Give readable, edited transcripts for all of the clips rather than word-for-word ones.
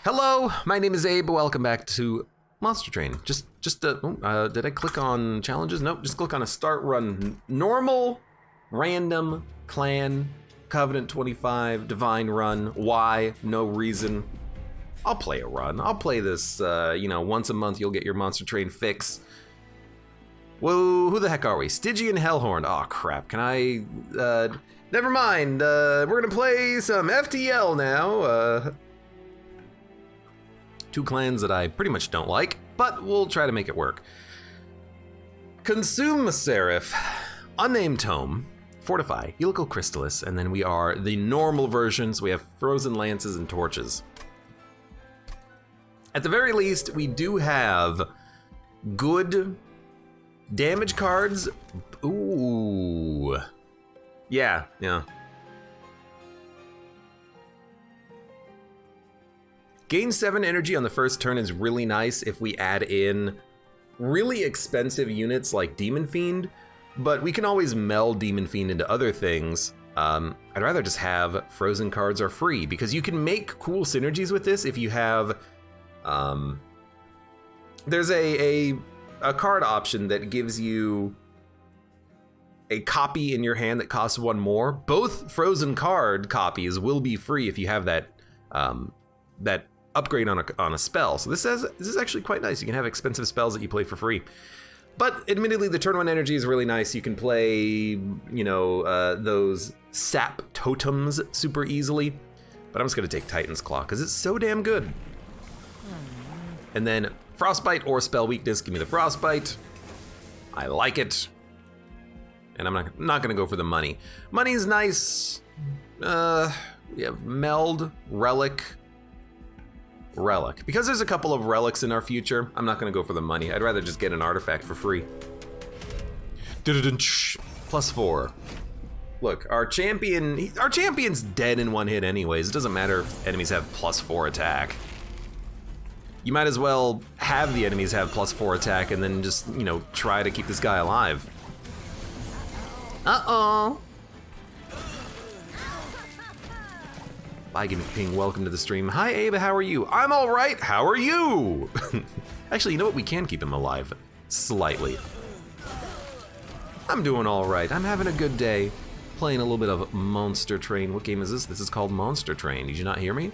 Hello, my name is Abe. Welcome back to Monster Train. Did I click on challenges? Nope, just click on a start run. Normal, random, clan, Covenant 25, divine run. Why? No reason. I'll play a run. I'll play this, once a month you'll get your Monster Train fix. Whoa, who the heck are we? Stygian Hellhorn. Oh crap, can I, never mind. We're gonna play some FTL now. Two clans that I pretty much don't like, but we'll try to make it work. Consume Seraph, Unnamed Tome, Fortify, Helical Crystallis, and then we are the normal versions. We have Frozen Lances and Torches. At the very least, we do have good damage cards. Ooh. Yeah. Gain 7 energy on the first turn is really nice if we add in really expensive units like Demon Fiend, but we can always meld Demon Fiend into other things. I'd rather just have Frozen cards are free, because you can make cool synergies with this if you have, there's a card option that gives you a copy in your hand that costs 1 more. Both Frozen card copies will be free if you have that, that upgrade on a spell. So this is actually quite nice. You can have expensive spells that you play for free. But admittedly, the turn 1 energy is really nice. You can play, those sap totems super easily. But I'm just gonna take Titan's Claw because it's so damn good. And then Frostbite or Spell Weakness. Give me the Frostbite. I like it. And I'm not gonna go for the money. Money's nice. We have Meld, Relic. Because there's a couple of relics in our future, I'm not gonna go for the money. I'd rather just get an artifact for free. +4. Look, our champion's dead in 1 hit anyways. It doesn't matter if enemies have +4 attack. You might as well have the enemies have +4 attack and then just, try to keep this guy alive. Uh-oh. Bye, Ping, welcome to the stream. Hi, Abe, how are you? I'm all right, how are you? Actually, you know what? We can keep him alive, slightly. I'm doing all right, I'm having a good day. Playing a little bit of Monster Train. What game is this? This is called Monster Train. Did you not hear me?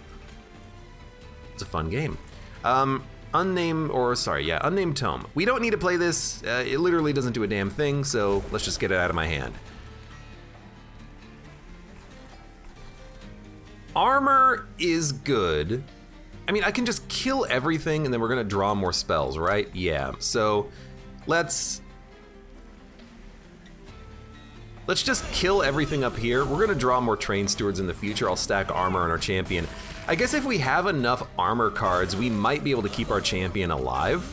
It's a fun game. Unnamed Tome. We don't need to play this. It literally doesn't do a damn thing, so let's just get it out of my hand. Armor is good. I mean, I can just kill everything and then we're gonna draw more spells, right? Yeah, so let's just kill everything up here. We're gonna draw more Train Stewards in the future. I'll stack armor on our champion. I guess if we have enough armor cards, we might be able to keep our champion alive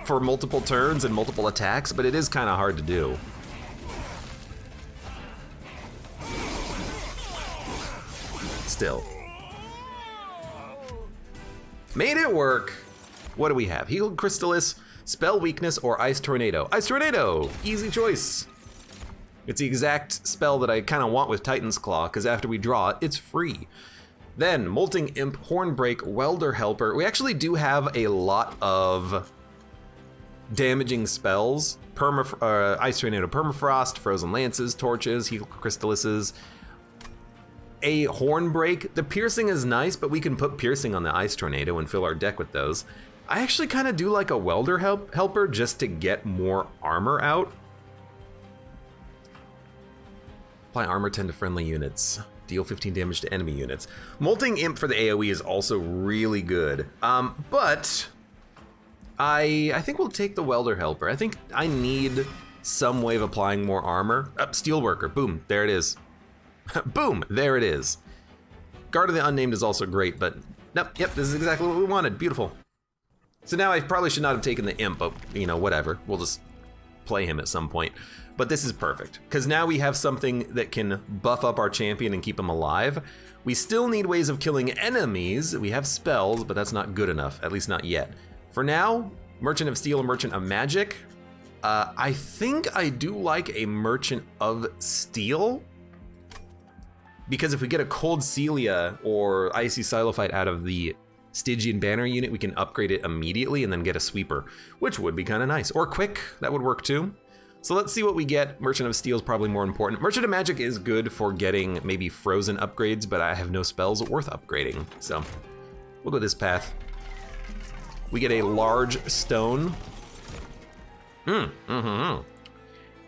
for multiple turns and multiple attacks, but it is kind of hard to do. Still. Made it work. What do we have? Heal Crystallis, Spell Weakness, or Ice Tornado? Ice Tornado, easy choice. It's the exact spell that I kind of want with Titan's Claw, because after we draw it, it's free. Then, Molting Imp, Hornbreak, Welder Helper. We actually do have a lot of damaging spells. Ice Tornado, Permafrost, Frozen Lances, Torches, Heal Crystallises. A Hornbreak. The Piercing is nice, but we can put Piercing on the Ice Tornado and fill our deck with those. I actually kind of do like a Welder Helper just to get more armor out. Apply armor 10 to friendly units. Deal 15 damage to enemy units. Molting Imp for the AoE is also really good. But I think we'll take the Welder Helper. I think I need some way of applying more armor. Steelworker, boom, there it is. Boom, there it is. Guard of the Unnamed is also great, but yep, this is exactly what we wanted, beautiful. So now I probably should not have taken the Imp, but whatever. We'll just play him at some point. But this is perfect, because now we have something that can buff up our champion and keep him alive. We still need ways of killing enemies. We have spells, but that's not good enough, at least not yet. For now, Merchant of Steel and Merchant of Magic. I think I do like a Merchant of Steel. because if we get a Cold Celia or Icy Silophyte out of the Stygian Banner unit, we can upgrade it immediately and then get a Sweeper, which would be kind of nice. Or Quick, that would work too. So let's see what we get. Merchant of Steel is probably more important. Merchant of Magic is good for getting maybe frozen upgrades, but I have no spells worth upgrading. So we'll go this path. We get a large stone.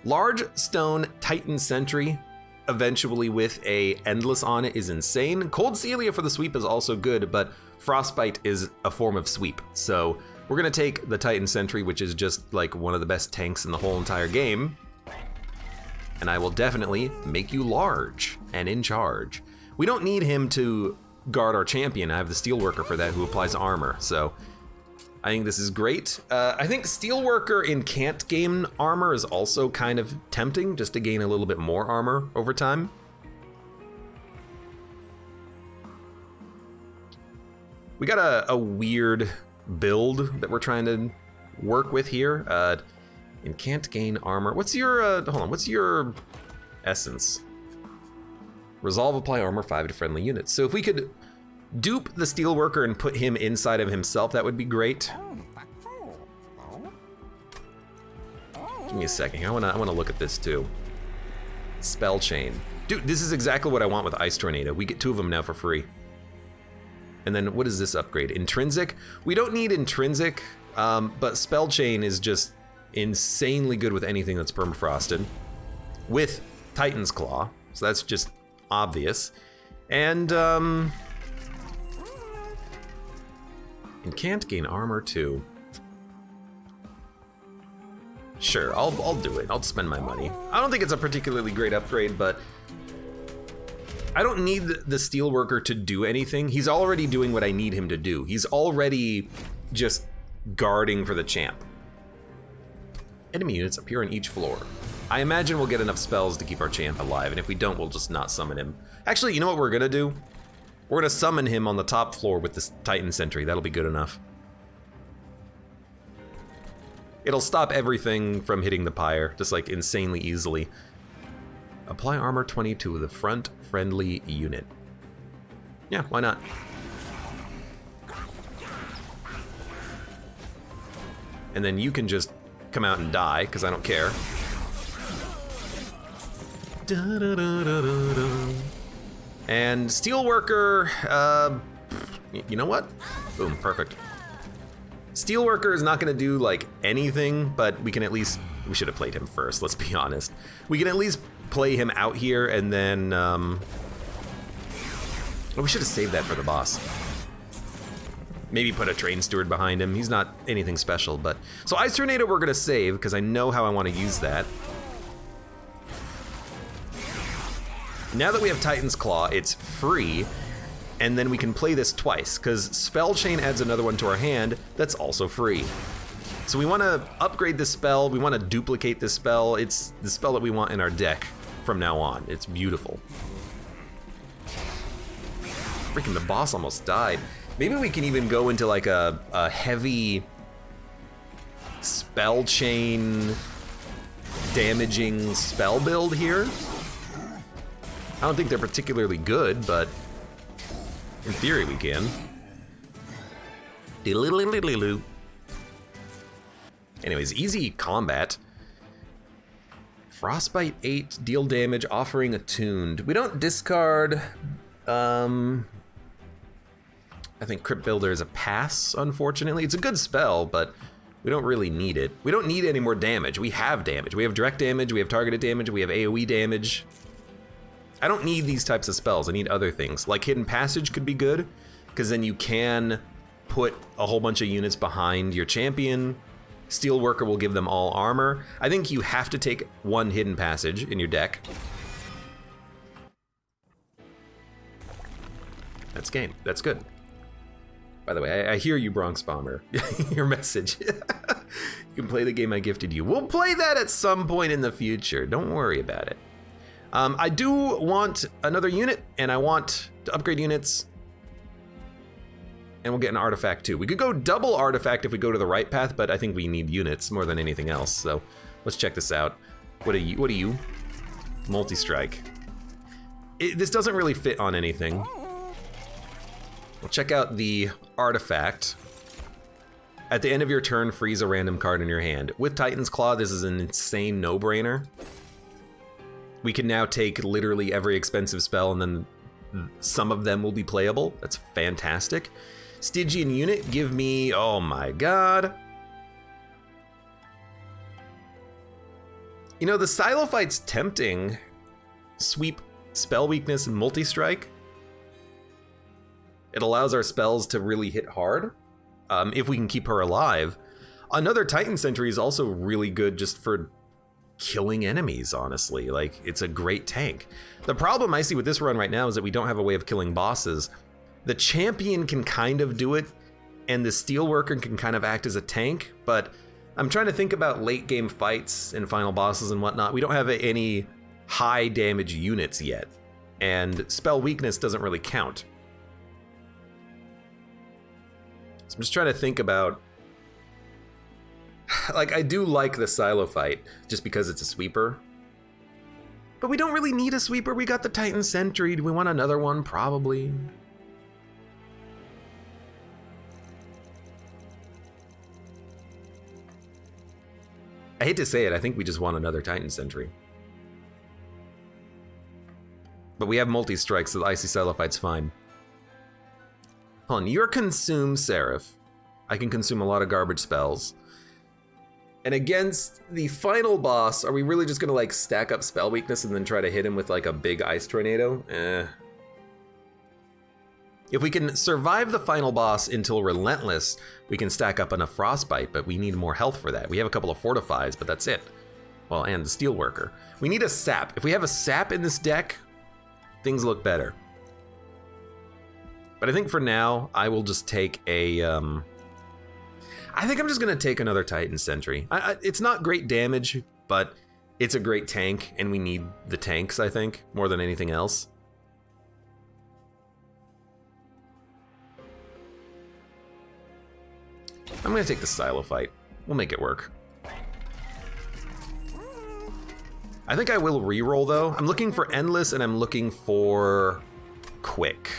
Large stone Titan Sentry, eventually with a Endless on it, is insane. Cold Celia for the sweep is also good, but Frostbite is a form of sweep. So we're gonna take the Titan Sentry, which is just like one of the best tanks in the whole entire game. And I will definitely make you large and in charge. We don't need him to guard our champion. I have the Steelworker for that, who applies armor. So I think this is great. I think Steelworker in can't gain armor is also kind of tempting, just to gain a little bit more armor over time. We got a weird build that we're trying to work with here. And can't gain armor. What's your, hold on, what's your essence? Resolve, apply armor 5 to friendly units. So if we could dupe the Steelworker and put him inside of himself, that would be great. Give me a second. I wanna look at this too. Spell Chain. Dude, this is exactly what I want with Ice Tornado. We get 2 of them now for free. And then what is this upgrade? Intrinsic? We don't need Intrinsic, but Spell Chain is just insanely good with anything that's permafrosted. With Titan's Claw, so that's just obvious. And can't gain armor too. Sure, I'll do it. I'll spend my money. I don't think it's a particularly great upgrade, but I don't need the Steelworker to do anything. He's already doing what I need him to do. He's already just guarding for the champ. Enemy units appear on each floor. I imagine we'll get enough spells to keep our champ alive, and if we don't, we'll just not summon him. Actually, you know what we're gonna do? We're gonna summon him on the top floor with this Titan Sentry. That'll be good enough. It'll stop everything from hitting the pyre, just like insanely easily. Apply armor 20 to the front friendly unit. Yeah, why not? And then you can just come out and die, because I don't care. And Steelworker, you know what? Boom, perfect. Steelworker is not gonna do like anything, but we can at least, we should have played him first, let's be honest. We can at least play him out here and then, oh, we should have saved that for the boss. Maybe put a Train Steward behind him. He's not anything special, but. So Ice Tornado we're gonna save, because I know how I wanna use that. Now that we have Titan's Claw, it's free, and then we can play this twice, because Spell Chain adds another one to our hand that's also free. So we want to upgrade this spell, we want to duplicate this spell. It's the spell that we want in our deck from now on. It's beautiful. Freaking the boss almost died. Maybe we can even go into like a heavy Spell Chain damaging spell build here. I don't think they're particularly good, but in theory we can. Anyways, easy combat. Frostbite 8, deal damage, offering attuned. We don't discard, I think Crypt Builder is a pass, unfortunately. It's a good spell, but we don't really need it. We don't need any more damage. We have damage. We have direct damage, we have targeted damage, we have AoE damage. I don't need these types of spells. I need other things. Like Hidden Passage could be good, because then you can put a whole bunch of units behind your champion. Steelworker will give them all armor. I think you have to take one Hidden Passage in your deck. That's game. That's good. By the way, I hear you, Bronx Bomber. Your message. You can play the game I gifted you. We'll play that at some point in the future. Don't worry about it. I do want another unit, and I want to upgrade units. And we'll get an artifact too. We could go double artifact if we go to the right path, but I think we need units more than anything else. So let's check this out. What are you? Multi-strike. this doesn't really fit on anything. We'll check out the artifact. At the end of your turn, freeze a random card in your hand. With Titan's Claw, this is an insane no-brainer. We can now take literally every expensive spell and then some of them will be playable. That's fantastic. Stygian unit, give me, oh my god. You know, the Silophyte's tempting. Sweep, spell weakness, and multi-strike. It allows our spells to really hit hard, if we can keep her alive. Another Titan Sentry is also really good just for killing enemies, honestly. Like, it's a great tank. The problem I see with this run right now is that we don't have a way of killing bosses. The champion can kind of do it, and the Steelworker can kind of act as a tank, but I'm trying to think about late game fights and final bosses and whatnot. We don't have any high damage units yet, and spell weakness doesn't really count. So I'm just trying to think about, like, I do like the Silophyte just because it's a sweeper, but we don't really need a sweeper. We got the Titan Sentry. Do we want another one? Probably. I hate to say it, I think we just want another Titan Sentry. But we have multi-strike, so the Icy Silophyte's fine. Hold on, you're Consume Seraph. I can consume a lot of garbage spells. And against the final boss, are we really just gonna like stack up spell weakness and then try to hit him with like a big ice tornado? If we can survive the final boss until Relentless, we can stack up enough Frostbite, but we need more health for that. We have a couple of Fortifies, but that's it. Well, and the Steelworker. We need a Sap. If we have a Sap in this deck, things look better. But I think for now, I will just take a... I think I'm just gonna take another Titan Sentry. It's not great damage, but it's a great tank, and we need the tanks, I think, more than anything else. I'm gonna take the Silophyte. We'll make it work. I think I will reroll though. I'm looking for Endless and I'm looking for Quick.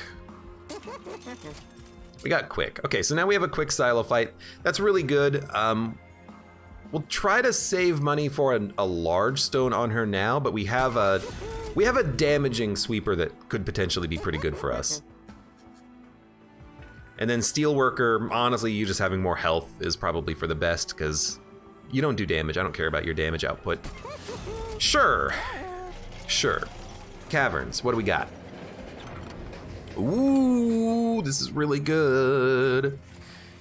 We got Quick. Okay, so now we have a Quick Silophyte. That's really good. We'll try to save money for a large stone on her now, but we have a damaging sweeper that could potentially be pretty good for us. And then Steelworker, honestly, you just having more health is probably for the best, because you don't do damage. I don't care about your damage output. Sure. Sure. Caverns, what do we got? Ooh, this is really good.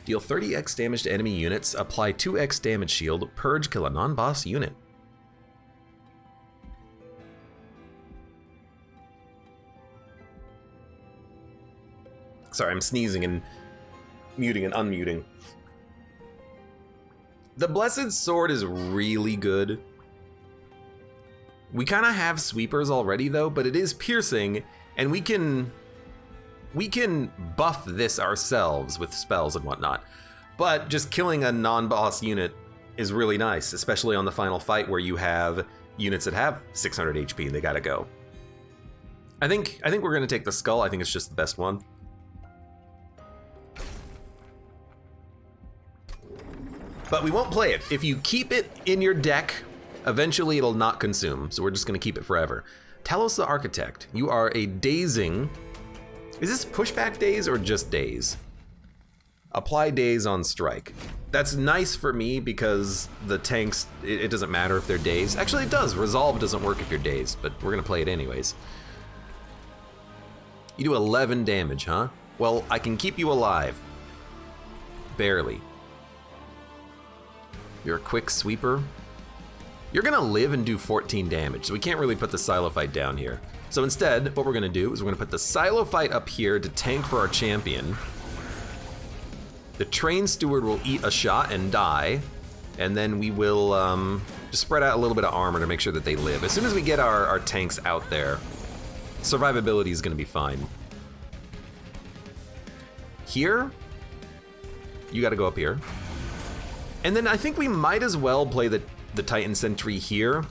Deal 30x damage to enemy units, apply 2x damage shield, purge, kill a non-boss unit. Sorry, I'm sneezing and muting and unmuting. The Blessed Sword is really good. We kind of have sweepers already though, but it is piercing, and we can buff this ourselves with spells and whatnot. But just killing a non-boss unit is really nice, especially on the final fight where you have units that have 600 HP and they gotta go. I think we're gonna take the skull. I think it's just the best one. But we won't play it. If you keep it in your deck, eventually it'll not consume, so we're just gonna keep it forever. Talos the Architect, you are a dazing. Is this pushback daze or just daze? Apply daze on strike. That's nice for me because the tanks, it doesn't matter if they're dazed. Actually it does, resolve doesn't work if you're dazed, but we're gonna play it anyways. You do 11 damage, huh? Well, I can keep you alive. Barely. You're a quick sweeper. You're gonna live and do 14 damage, so we can't really put the Silophyte down here. So instead, what we're gonna do is we're gonna put the Silophyte up here to tank for our champion. The Train Steward will eat a shot and die, and then we will just spread out a little bit of armor to make sure that they live. As soon as we get our tanks out there, survivability is gonna be fine. Here, you gotta go up here. And then I think we might as well play the Titan Sentry here.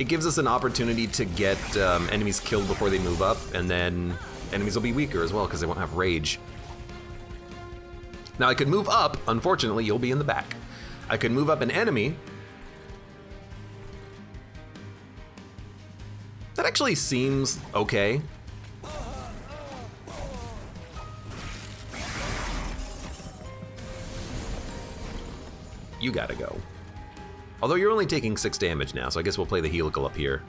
It gives us an opportunity to get enemies killed before they move up, and then enemies will be weaker as well because they won't have rage. Now I could move up, unfortunately you'll be in the back. I could move up an enemy. That actually seems okay. You gotta go. Although you're only taking 6 damage now, so I guess we'll play the helical up here.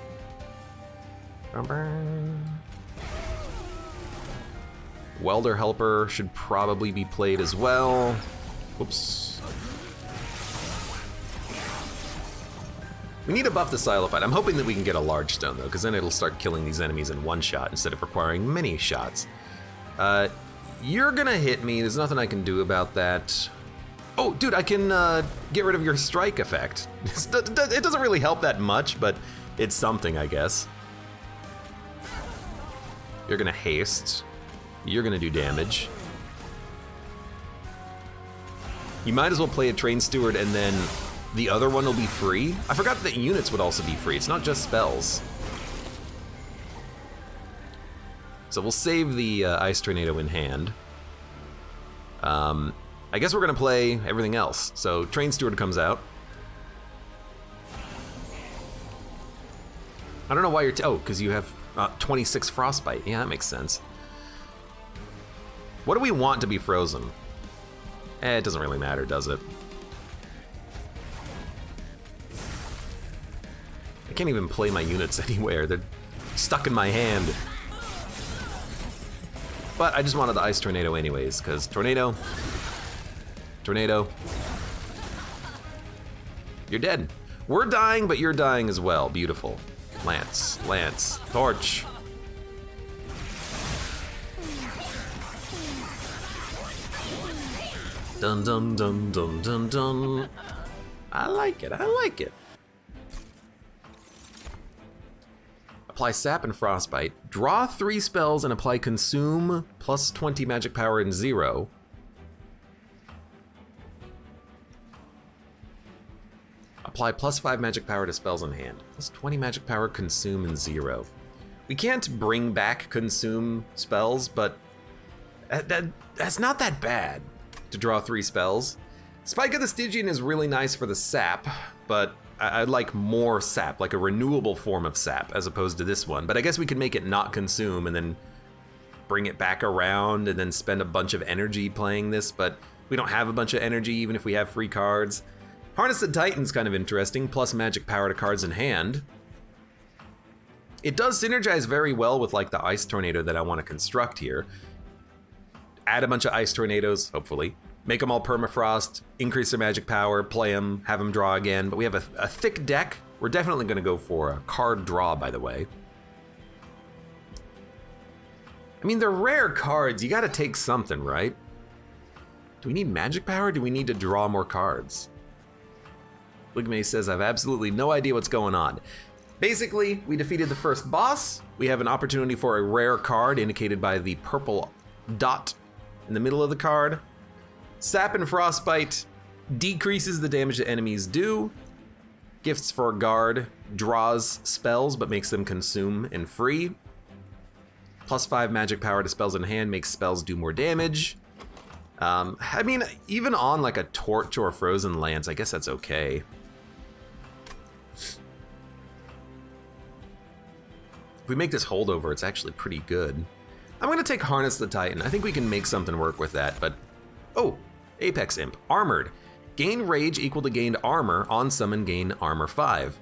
Welder Helper should probably be played as well. Oops. We need to buff the Silophyte. I'm hoping that we can get a large stone though, because then it'll start killing these enemies in one shot instead of requiring many shots. You're gonna hit me. There's nothing I can do about that. Oh, dude, I can get rid of your strike effect. It doesn't really help that much, but it's something, I guess. You're gonna haste. You're gonna do damage. You might as well play a Train Steward and then the other one will be free. I forgot that units would also be free. It's not just spells. So we'll save the Ice Tornado in hand. I guess we're gonna play everything else. So Train Steward comes out. I don't know why you're, oh, because you have 26 Frostbite. Yeah, that makes sense. What do we want to be frozen? It doesn't really matter, does it? I can't even play my units anywhere. They're stuck in my hand. But I just wanted the Ice Tornado anyways, because Tornado. You're dead. We're dying, but you're dying as well. Beautiful. Lance, Torch. Dun dun dun dun dun dun. I like it. Apply Sap and Frostbite. Draw 3 spells and apply Consume plus 20 magic power and 0. Apply plus 5 magic power to spells in hand. Plus 20 magic power, Consume, and 0. We can't bring back Consume spells, but that's not that bad to draw 3 spells. Spike of the Stygian is really nice for the sap, but I'd like more sap, like a renewable form of sap, as opposed to this one. But I guess we could make it not consume and then bring it back around and then spend a bunch of energy playing this, but we don't have a bunch of energy even if we have free cards. Harness the Titan's kind of interesting, plus magic power to cards in hand. It does synergize very well with like the Ice Tornado that I want to construct here. Add a bunch of Ice Tornadoes, hopefully. Make them all permafrost, increase their magic power, play them, have them draw again. But we have a thick deck. We're definitely going to go for a card draw, by the way. I mean, they're rare cards. You got to take something, right? Do we need magic power? Do we need to draw more cards? Ligmay says, I have absolutely no idea what's going on. Basically, we defeated the first boss. We have an opportunity for a rare card indicated by the purple dot in the middle of the card. Sap and Frostbite decreases the damage that enemies do. Gifts for a guard draws spells but makes them consume and free. Plus 5 magic power to spells in hand makes spells do more damage. I mean, even on like a Torch or a Frozen Lance, I guess that's okay. If we make this holdover, it's actually pretty good. I'm gonna take Harness the Titan. I think we can make something work with that, but... Oh, Apex Imp, Armored. Gain Rage equal to gained armor, on summon gain armor 5.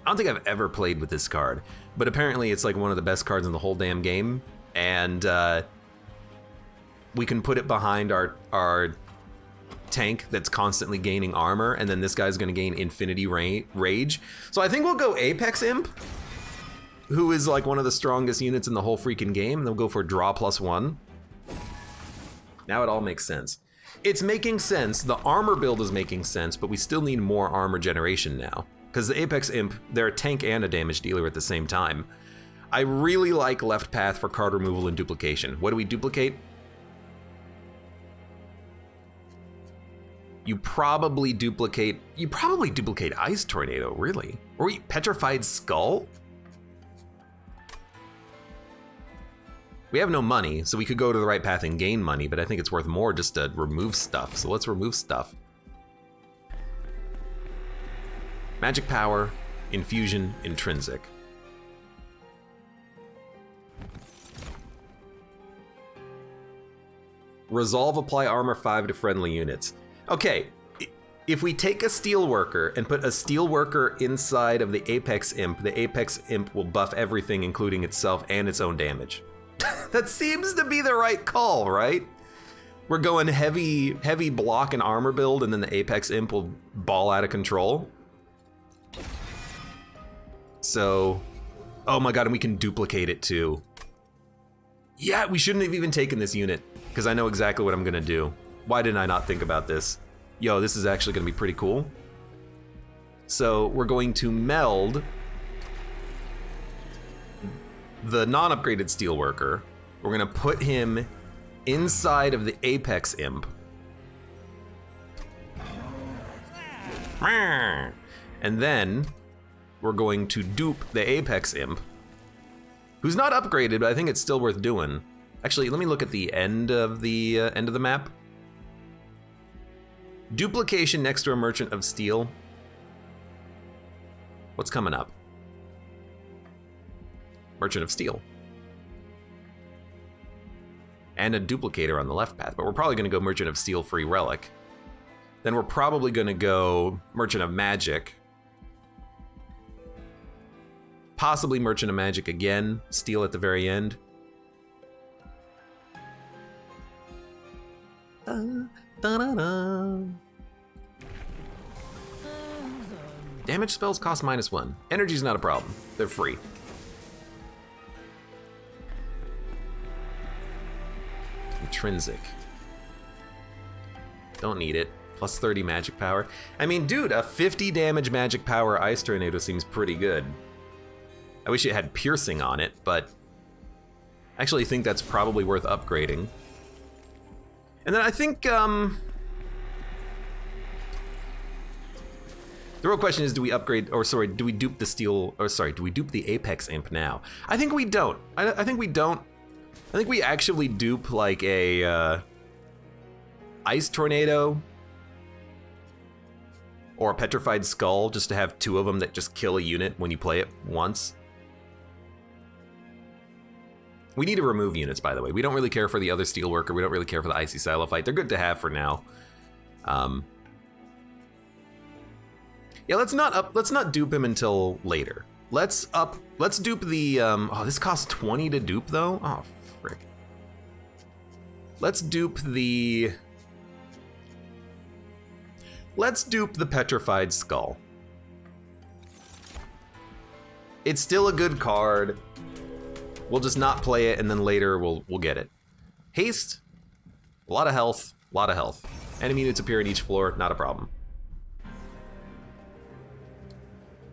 I don't think I've ever played with this card, but apparently it's like one of the best cards in the whole damn game, and we can put it behind our tank that's constantly gaining armor, and then this guy's gonna gain Infinity Rage. So I think we'll go Apex Imp, who is like one of the strongest units in the whole freaking game, and they'll go for draw +1. Now it all makes sense. It's making sense, the armor build is making sense, but we still need more armor generation now. Because the Apex Imp, they're a tank and a damage dealer at the same time. I really like Left Path for card removal and duplication. What do we duplicate? You probably duplicate Ice Tornado, really? Or Petrified Skull? We have no money, so we could go to the right path and gain money, but I think it's worth more just to remove stuff. So let's remove stuff. Magic Power, Infusion, Intrinsic. Resolve apply armor 5 to friendly units. Okay, if we take a Steelworker and put a Steelworker inside of the Apex Imp will buff everything, including itself and its own damage. That seems to be the right call, right? We're going heavy block and armor build, and then the Apex Imp will ball out of control. So, oh my god, and we can duplicate it too. Yeah, we shouldn't have even taken this unit, because I know exactly what I'm gonna do. Why didn't I not think about this? Yo, this is actually gonna be pretty cool. So we're going to meld the non-upgraded Steelworker. We're gonna put him inside of the Apex Imp. And then we're going to dupe the Apex Imp, who's not upgraded, but I think it's still worth doing. Actually, let me look at the end of the map. Duplication next to a Merchant of Steel. What's coming up? Merchant of Steel. And a duplicator on the left path, but we're probably gonna go Merchant of Steel Free Relic. Then we're probably gonna go Merchant of Magic. Possibly Merchant of Magic again, Steel at the very end. Damage spells cost -1. Energy's not a problem, they're free. Intrinsic. Don't need it. Plus 30 magic power. I mean, dude, a 50 damage magic power Ice Tornado seems pretty good. I wish it had piercing on it, but I actually think that's probably worth upgrading. And then I think, the real question is, do we upgrade, or sorry, do we dupe the Steel, or sorry, do we dupe the Apex Imp now? I think we don't. I think we don't. I think we actually dupe like a Ice Tornado or a Petrified Skull, just to have 2 of them that just kill a unit when you play it once. We need to remove units, by the way. We don't really care for the other Steelworker. We don't really care for the Icy Silophyte. They're good to have for now. Yeah, let's not dupe him until later. Let's dupe the, oh, this costs 20 to dupe though? Oh, frick. Let's dupe the Petrified Skull. It's still a good card. We'll just not play it, and then later we'll get it. Haste, a lot of health, Enemy units appear in each floor, not a problem.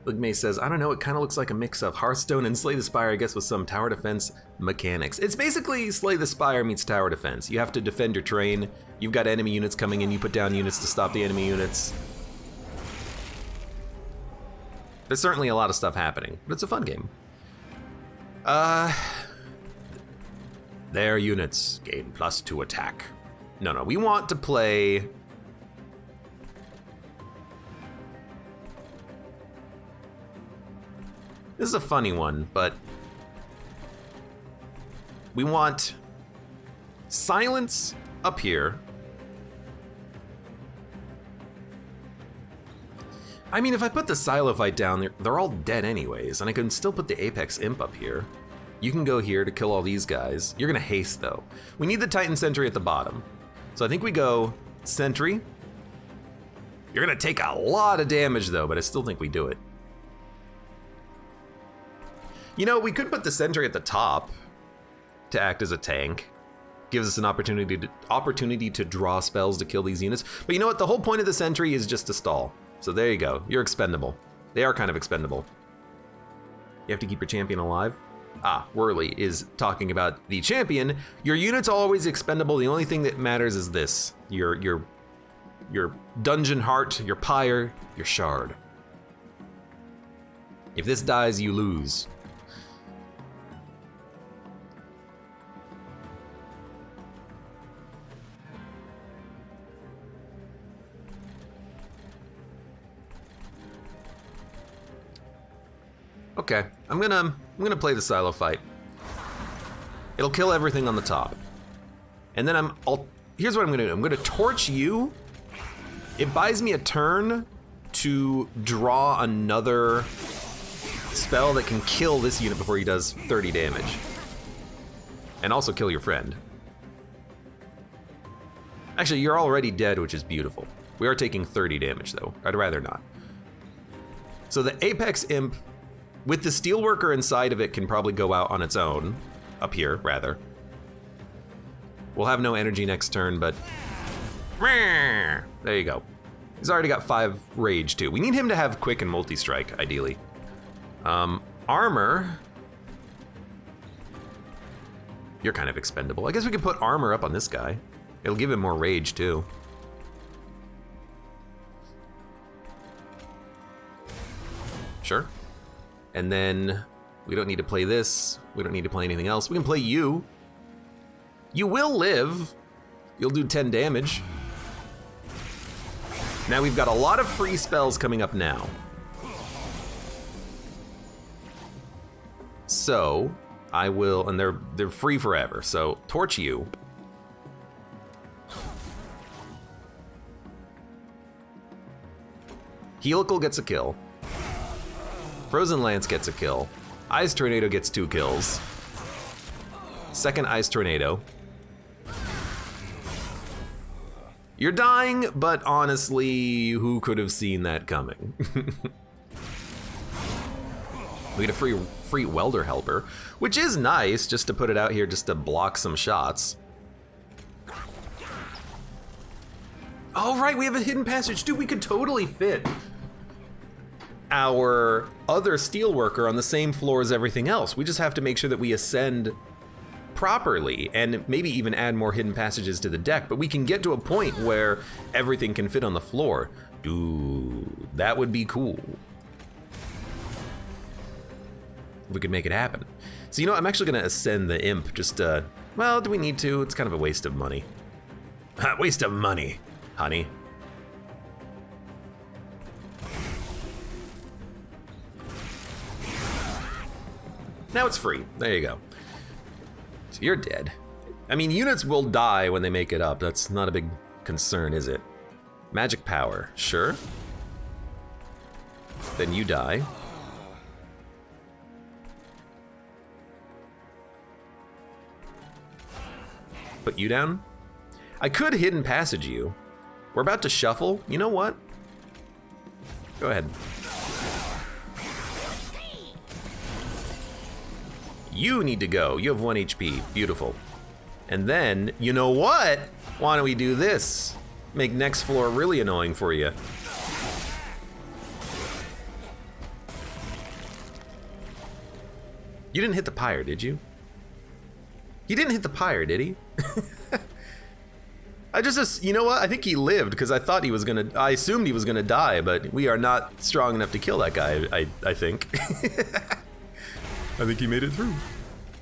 Ligmay says, I don't know, it kind of looks like a mix of Hearthstone and Slay the Spire, I guess, with some tower defense mechanics. It's basically Slay the Spire meets tower defense. You have to defend your terrain. You've got enemy units coming in, you put down units to stop the enemy units. There's certainly a lot of stuff happening, but it's a fun game. Their units gain +2 attack. No, we want to play... This is a funny one, but we want Silence up here. I mean, if I put the Silophyte down, they're all dead anyways, and I can still put the Apex Imp up here. You can go here to kill all these guys. You're gonna haste though. We need the Titan Sentry at the bottom. So I think we go Sentry. You're gonna take a lot of damage though, but I still think we do it. You know, we could put the Sentry at the top to act as a tank. Gives us an opportunity to draw spells to kill these units. But you know what? The whole point of the Sentry is just to stall. So there you go. You're expendable. They are kind of expendable. You have to keep your champion alive. Ah, Whirly is talking about the champion. Your unit's always expendable. The only thing that matters is this. Your your dungeon heart, your pyre, your shard. If this dies, you lose. Okay, I'm gonna play the silo fight. It'll kill everything on the top. And then here's what I'm gonna do. I'm gonna torch you. It buys me a turn to draw another spell that can kill this unit before he does 30 damage. And also kill your friend. Actually, you're already dead, which is beautiful. We are taking 30 damage though. I'd rather not. So the Apex Imp, with the Steelworker inside of it, can probably go out on its own. Up here, rather. We'll have no energy next turn, but... There you go. He's already got 5 rage, too. We need him to have quick and multi-strike, ideally. Armor... You're kind of expendable. I guess we could put armor up on this guy. It'll give him more rage, too. Sure. And then we don't need to play this. We don't need to play anything else. We can play you. You will live. You'll do 10 damage. Now we've got a lot of free spells coming up now. So I will, and they're free forever. So torch you. Helical gets a kill. Frozen Lance gets a kill. Ice Tornado gets 2 kills. Second Ice Tornado. You're dying, but honestly, who could have seen that coming? We get a free Welder Helper, which is nice, just to put it out here just to block some shots. Oh right, we have a hidden passage. Dude, we could totally fit our other Steelworker on the same floor as everything else. We just have to make sure that we ascend properly and maybe even add more hidden passages to the deck, but we can get to a point where everything can fit on the floor. Dude, that would be cool. If we could make it happen. So, you know, I'm actually gonna ascend the Imp, just, well, do we need to? It's kind of a waste of money. Waste of money, honey. Now it's free. There you go. So you're dead. I mean, units will die when they make it up. That's not a big concern, is it? Magic power, sure. Then you die. Put you down. I could hidden passage you. We're about to shuffle. You know what? Go ahead. You need to go. You have 1 HP. Beautiful. And then, you know what? Why don't we do this? Make next floor really annoying for you. You didn't hit the pyre, did you? He didn't hit the pyre, did he? I just, you know what? I think he lived because I thought he was gonna, I assumed he was gonna die, but we are not strong enough to kill that guy, I think. I think he made it through.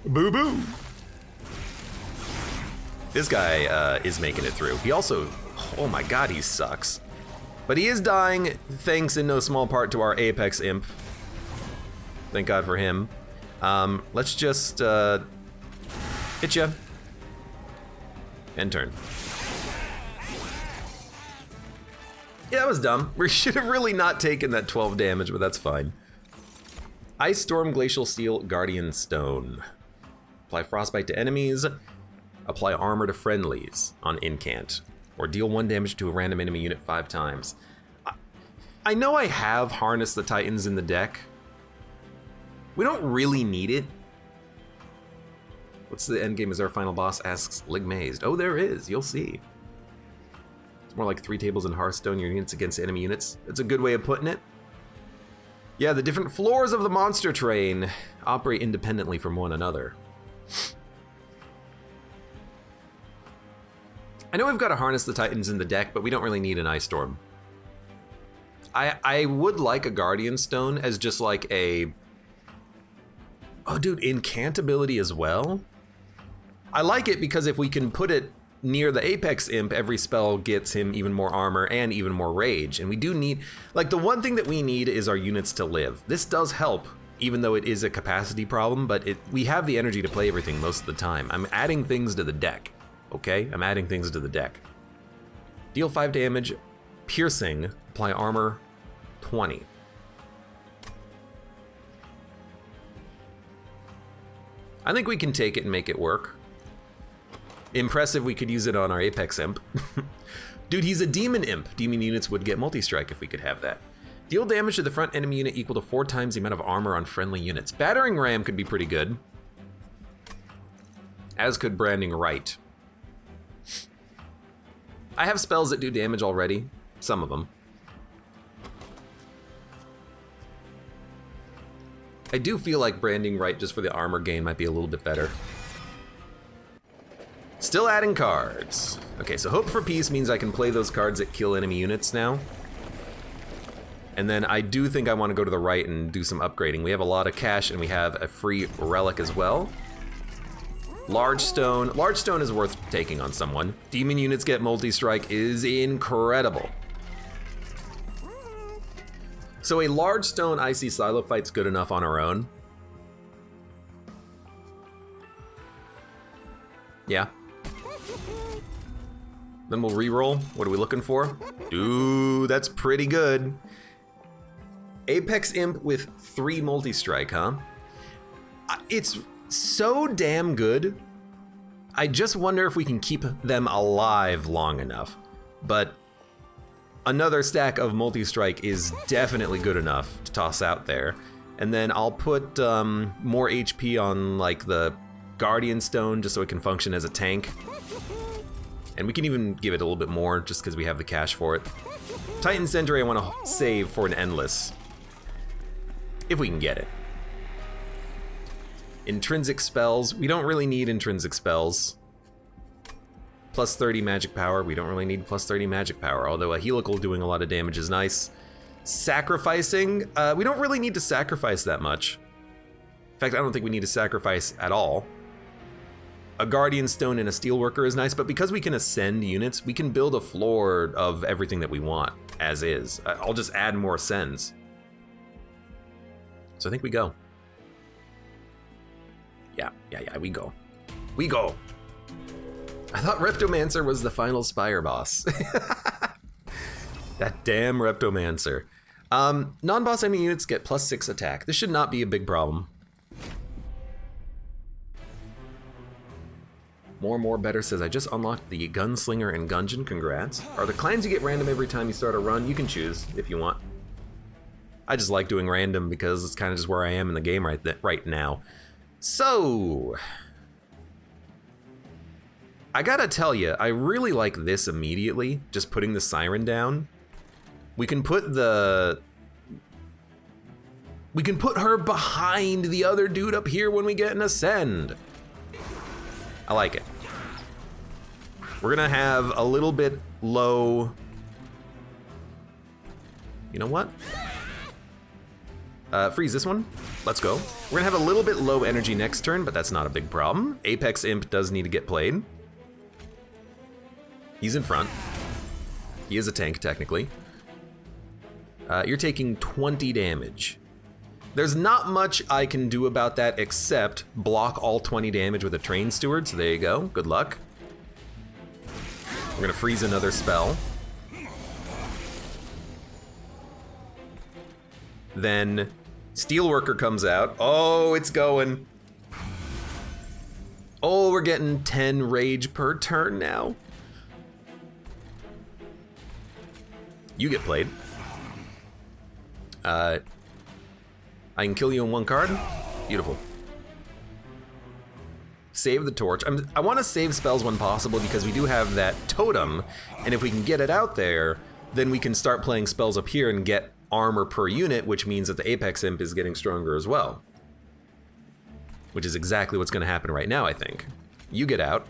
Boo boo. This guy is making it through. He also, oh my god, he sucks. But he is dying, thanks in no small part to our Apex Imp. Thank God for him. Let's just hit ya. End turn. Yeah, that was dumb. We should have really not taken that 12 damage, but that's fine. Ice Storm, Glacial Steel, Guardian Stone. Apply Frostbite to enemies. Apply armor to friendlies on Incant. Or deal 1 damage to a random enemy unit 5 times. I know I have Harness the Titans in the deck. We don't really need it. What's the endgame as our final boss? Asks Ligmazed. Oh, there is. You'll see. It's more like 3 tables in Hearthstone, your units against enemy units. That's a good way of putting it. Yeah, the different floors of the monster train operate independently from one another. I know we've got to harness the Titans in the deck, but we don't really need an Ice Storm. I would like a Guardian Stone as just like a... Oh, dude, incantability as well? I like it because if we can put it near the Apex Imp, every spell gets him even more armor and even more rage. And we do need... Like, the one thing that we need is our units to live. This does help, even though it is a capacity problem, but we have the energy to play everything most of the time. I'm adding things to the deck, okay? I'm adding things to the deck. Deal 5 damage, piercing, apply armor 20. I think we can take it and make it work. Impressive, we could use it on our Apex Imp. Dude, he's a Demon Imp. Demon units would get multi-strike if we could have that. Deal damage to the front enemy unit equal to 4 times the amount of armor on friendly units. Battering Ram could be pretty good. As could Branding Right. I have spells that do damage already. Some of them. I do feel like Branding Right just for the armor gain might be a little bit better. Still adding cards. Okay, so Hope for Peace means I can play those cards that kill enemy units now. And then I do think I want to go to the right and do some upgrading. We have a lot of cash and we have a free relic as well. Large Stone. Large Stone is worth taking on someone. Demon units get multi-strike is incredible. So a Large Stone Icy Silo fight's good enough on our own. Yeah. Then we'll re-roll. What are we looking for? Ooh, that's pretty good. Apex Imp with 3 multi-strike, huh? It's so damn good. I just wonder if we can keep them alive long enough. But another stack of multi-strike is definitely good enough to toss out there. And then I'll put more HP on like the Guardian Stone just so it can function as a tank. And we can even give it a little bit more just because we have the cash for it. Titan Sentry I want to save for an Endless. If we can get it. Intrinsic spells. We don't really need intrinsic spells. Plus 30 magic power. We don't really need plus 30 magic power, although a helical doing a lot of damage is nice. Sacrificing. We don't really need to sacrifice that much. In fact, I don't think we need to sacrifice at all. A Guardian Stone and a Steelworker is nice, but because we can ascend units, we can build a floor of everything that we want, as is. I'll just add more ascends. So I think we go. Yeah, we go. We go! I thought Reptomancer was the final Spire boss. That damn Reptomancer. Non-boss enemy units get plus 6 attack. This should not be a big problem. More Better says, I just unlocked the Gunslinger and Gungeon, congrats. Are the clans you get random every time you start a run? You can choose if you want. I just like doing random because it's kind of just where I am in the game right now. So, I gotta tell you, I really like this immediately, just putting the Siren down. We can put her behind the other dude up here when we get an Ascend. I like it. We're gonna have a little bit low. You know what? Freeze this one. Let's go. We're gonna have a little bit low energy next turn, but that's not a big problem. Apex Imp does need to get played. He's in front. He is a tank, technically. You're taking 20 damage. There's not much I can do about that except block all 20 damage with a Train Steward, so there you go. Good luck. We're gonna freeze another spell. Then Steelworker comes out. Oh, it's going. Oh, we're getting 10 rage per turn now. You get played. I can kill you in 1 card. Beautiful. Save the torch. I want to save spells when possible because we do have that totem, and if we can get it out there, then we can start playing spells up here and get armor per unit, which means that the Apex Imp is getting stronger as well. Which is exactly what's going to happen right now, I think. You get out.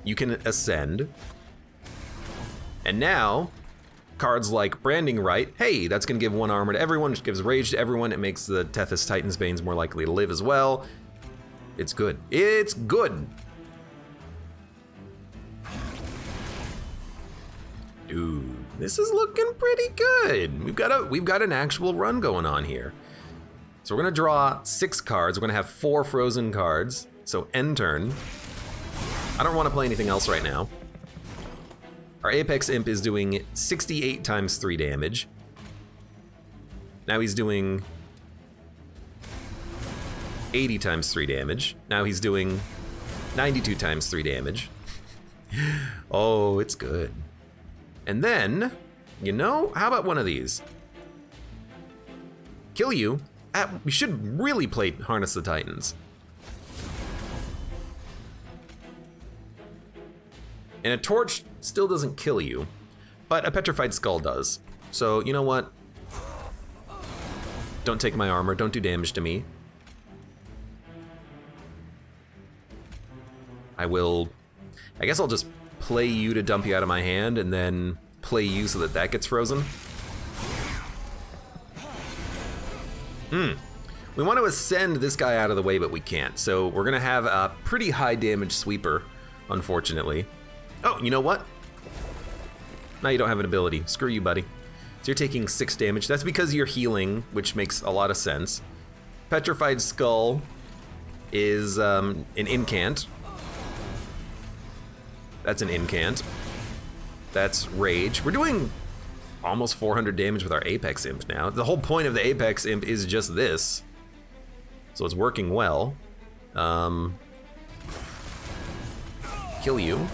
you can ascend. And now, cards like Branding Right, hey, that's gonna give 1 armor to everyone, which gives rage to everyone. It makes the Tethys Titan's Banes more likely to live as well. It's good. It's good. Dude, this is looking pretty good. We've got an actual run going on here. So we're gonna draw 6 cards. We're gonna have 4 frozen cards. So end turn. I don't want to play anything else right now. Our Apex Imp is doing 68 times 3 damage. Now he's doing 80 times 3 damage. Now he's doing 92 times 3 damage. Oh, it's good. And then, you know, how about one of these? Kill you. We should really play Harness the Titans. And a torch still doesn't kill you, but a petrified skull does. So, you know what? Don't take my armor, don't do damage to me. I guess I'll just play you to dump you out of my hand and then play you so that that gets frozen. We want to ascend this guy out of the way, but we can't. So we're gonna have a pretty high damage sweeper, unfortunately. Oh, you know what? Now you don't have an ability. Screw you, buddy. So you're taking 6 damage. That's because you're healing, which makes a lot of sense. Petrified Skull is an incant. That's an incant. That's Rage. We're doing almost 400 damage with our Apex Imp now. The whole point of the Apex Imp is just this. So it's working well. Kill you.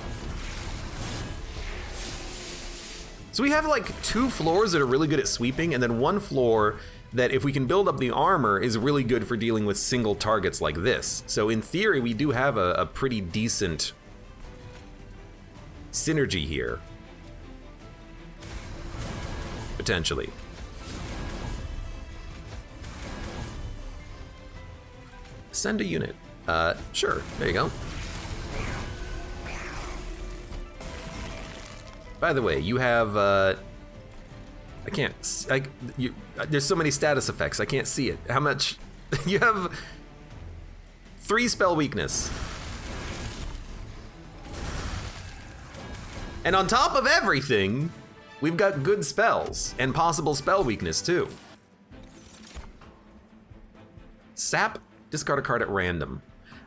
So we have like 2 floors that are really good at sweeping, and then 1 floor that, if we can build up the armor, is really good for dealing with single targets like this. So in theory, we do have a pretty decent synergy here. Potentially. Send a unit. Sure, there you go. By the way, you have, there's so many status effects, I can't see it. How much? You have 3 spell weakness. And on top of everything, we've got good spells and possible spell weakness too. Sap, discard a card at random.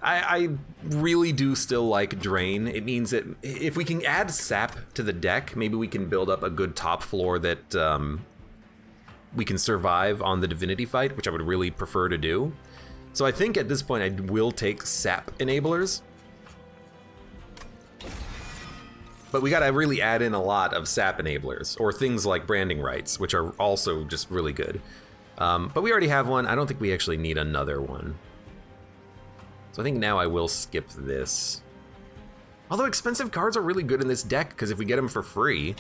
I really do still like Drain. It means that if we can add Sap to the deck, maybe we can build up a good top floor that we can survive on the Divinity fight, which I would really prefer to do. So I think at this point I will take Sap enablers. But we gotta really add in a lot of Sap enablers, or things like Branding Rights, which are also just really good. But we already have one. I don't think we actually need another one. So I think now I will skip this. Although expensive cards are really good in this deck, because if we get them for free,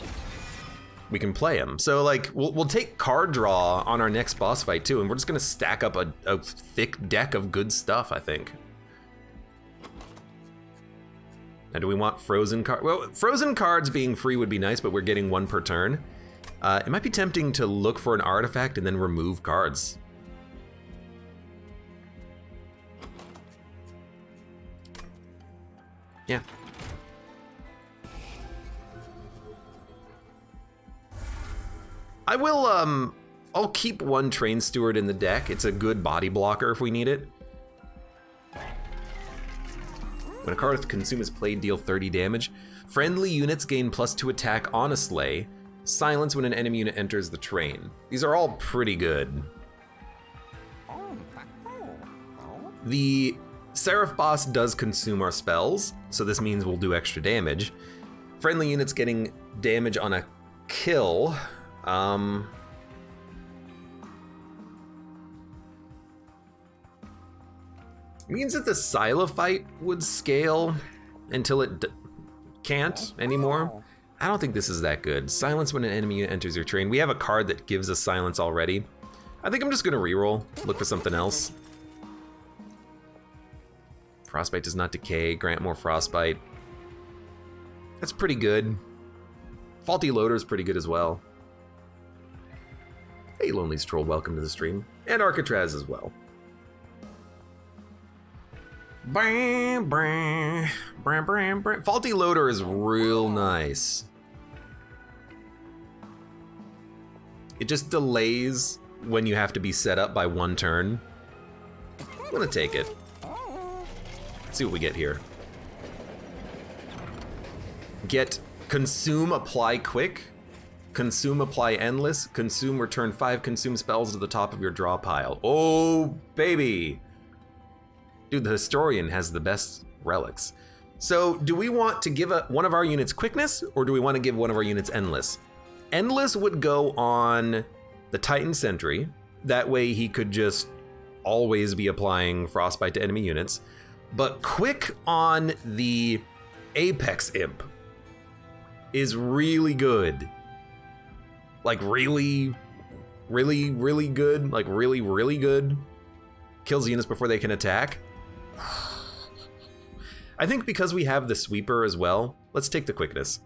we can play them. So like, we'll take card draw on our next boss fight too, and we're just gonna stack up a thick deck of good stuff, I think. Now do we want frozen cards? Well, frozen cards being free would be nice, but we're getting 1 per turn. It might be tempting to look for an artifact and then remove cards. Yeah. I will, I'll keep 1 Train Steward in the deck. It's a good body blocker if we need it. When a card with Consume is played, deal 30 damage. Friendly units gain +2 attack on a sleigh. Silence when an enemy unit enters the train. These are all pretty good. The Seraph boss does consume our spells, so this means we'll do extra damage. Friendly units getting damage on a kill. Means that the Scylla fight would scale until it can't anymore. I don't think this is that good. Silence when an enemy unit enters your train. We have a card that gives us silence already. I think I'm just gonna reroll, look for something else. Frostbite does not decay, grant more frostbite. That's pretty good. Faulty Loader is pretty good as well. Hey, Lonely's Troll, welcome to the stream. And Arcatraz as well. Bam, bam, bam, bam, bam. Faulty Loader is real nice. It just delays when you have to be set up by 1 turn. I'm gonna take it. Let's see what we get here. Get Consume, Apply Quick. Consume, Apply Endless. Consume, return 5 consume spells to the top of your draw pile. Oh, baby. Dude, the Historian has the best relics. So, do we want to give one of our units quickness, or do we want to give one of our units endless? Endless would go on the Titan Sentry. That way he could just always be applying frostbite to enemy units. But quick on the Apex Imp is really good. Like really, really, really good. Like really, really good. Kills units before they can attack. I think because we have the sweeper as well, let's take the quickness.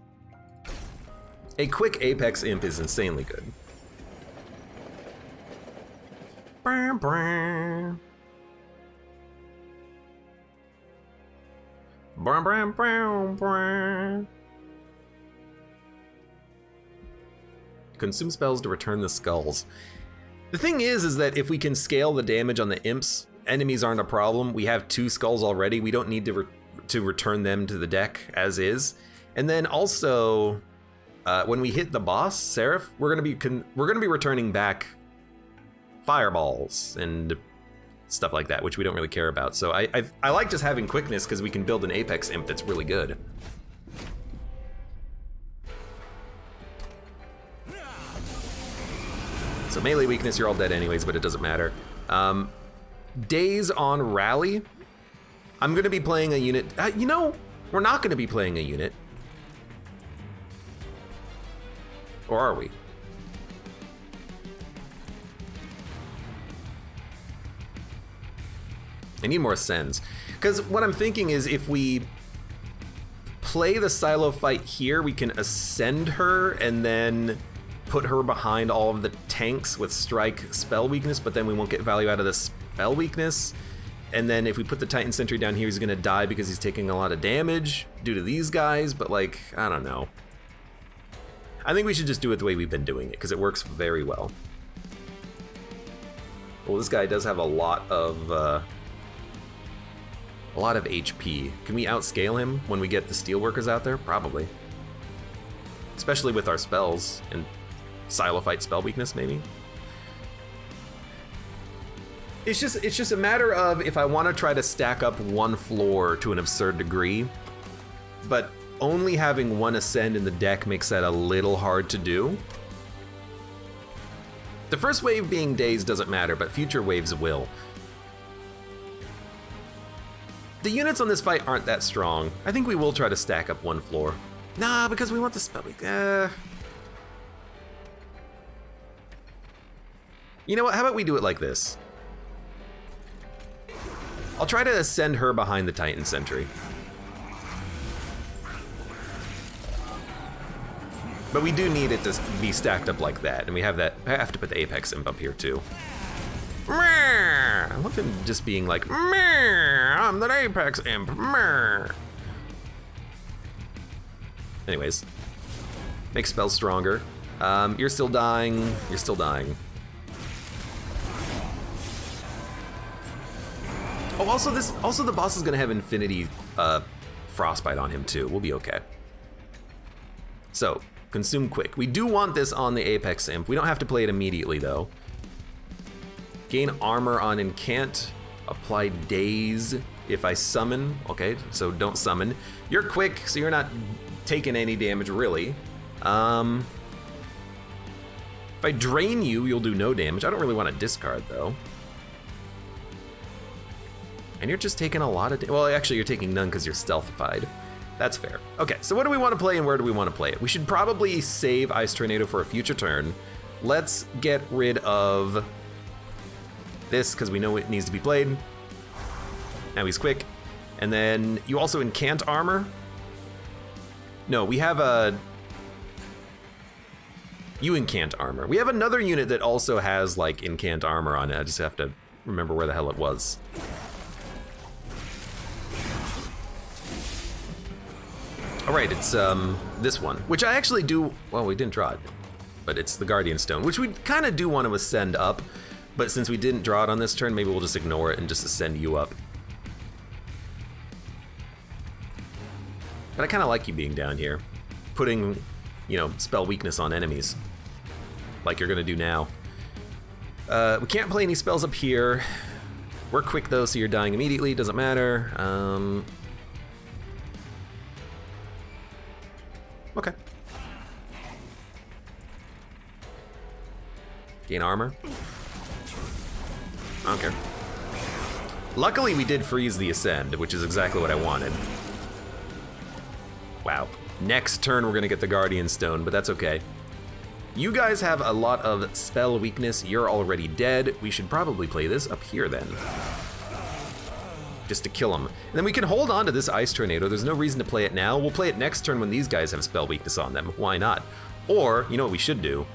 A quick Apex Imp is insanely good. Consume spells to return the skulls. The thing is that if we can scale the damage on the imps, enemies aren't a problem. We have 2 skulls already. We don't need to return them to the deck as is. And then also, when we hit the boss, Seraph, we're gonna be returning back fireballs and stuff like that, which we don't really care about. So I like just having quickness because we can build an Apex Imp that's really good. So melee weakness, you're all dead anyways, but it doesn't matter. Days on Rally. I'm gonna be playing a unit. You know, we're not gonna be playing a unit. Or are we? I need more Ascends. Because what I'm thinking is if we play the silo fight here, we can ascend her and then put her behind all of the tanks with strike spell weakness, but then we won't get value out of the spell weakness. And then if we put the Titan Sentry down here, he's gonna die because he's taking a lot of damage due to these guys, but like, I don't know. I think we should just do it the way we've been doing it, because it works very well. Well, this guy does have a lot of HP. Can we outscale him when we get the Steelworkers out there? Probably. Especially with our spells and Silo Fight spell weakness, maybe. It's just a matter of if I want to try to stack up 1 floor to an absurd degree, but only having 1 Ascend in the deck makes that a little hard to do. The first wave being Days doesn't matter, but future waves will. The units on this fight aren't that strong. I think we will try to stack up 1 floor. Nah, because we want the spell. You know what? How about we do it like this? I'll try to ascend her behind the Titan Sentry. But we do need it to be stacked up like that, and we have that. I have to put the Apex Imp up here too. I love him just being like, I'm the Apex Imp. Anyways, make spells stronger. You're still dying. You're still dying. Oh, also the boss is gonna have Infinity Frostbite on him too. We'll be okay. So, consume quick. We do want this on the Apex Imp. We don't have to play it immediately though. Gain armor on Incant. Apply Daze if I summon. Okay, so don't summon. You're quick, so you're not taking any damage really. If I drain you, you'll do no damage. I don't really want to discard though. And you're just taking a lot of well, actually you're taking none because you're stealthified. That's fair. Okay, so what do we want to play and where do we want to play it? We should probably save Ice Tornado for a future turn. Let's get rid of this because we know it needs to be played. Now he's quick. And then you also incant armor. No, we have a... You incant armor. We have another unit that also has, like, incant armor on it. I just have to remember where the hell it was. All right, it's this one, which I actually do... Well, we didn't draw it, but it's the Guardian Stone, which we kind of do want to ascend up, but since we didn't draw it on this turn, maybe we'll just ignore it and just ascend you up. But I kind of like you being down here, putting, you know, spell weakness on enemies, like you're gonna do now. We can't play any spells up here. We're quick though, so you're dying immediately, doesn't matter. Okay. Gain armor. I don't care. Luckily we did freeze the ascend, which is exactly what I wanted. Wow. Next turn we're gonna get the Guardian Stone, but that's okay. You guys have a lot of spell weakness. You're already dead. We should probably play this up here then. Just to kill them. And then we can hold on to this Ice Tornado. There's no reason to play it now. We'll play it next turn when these guys have spell weakness on them. Why not? Or, you know what we should do?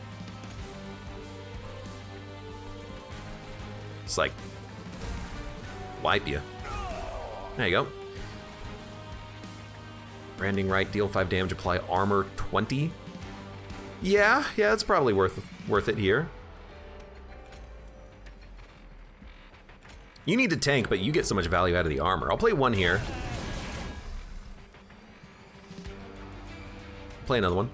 It's like, wipe you. There you go. Branding right, deal 5 damage, apply armor 20. Yeah, it's probably worth it here. You need to tank, but you get so much value out of the armor. I'll play one here. Play another one.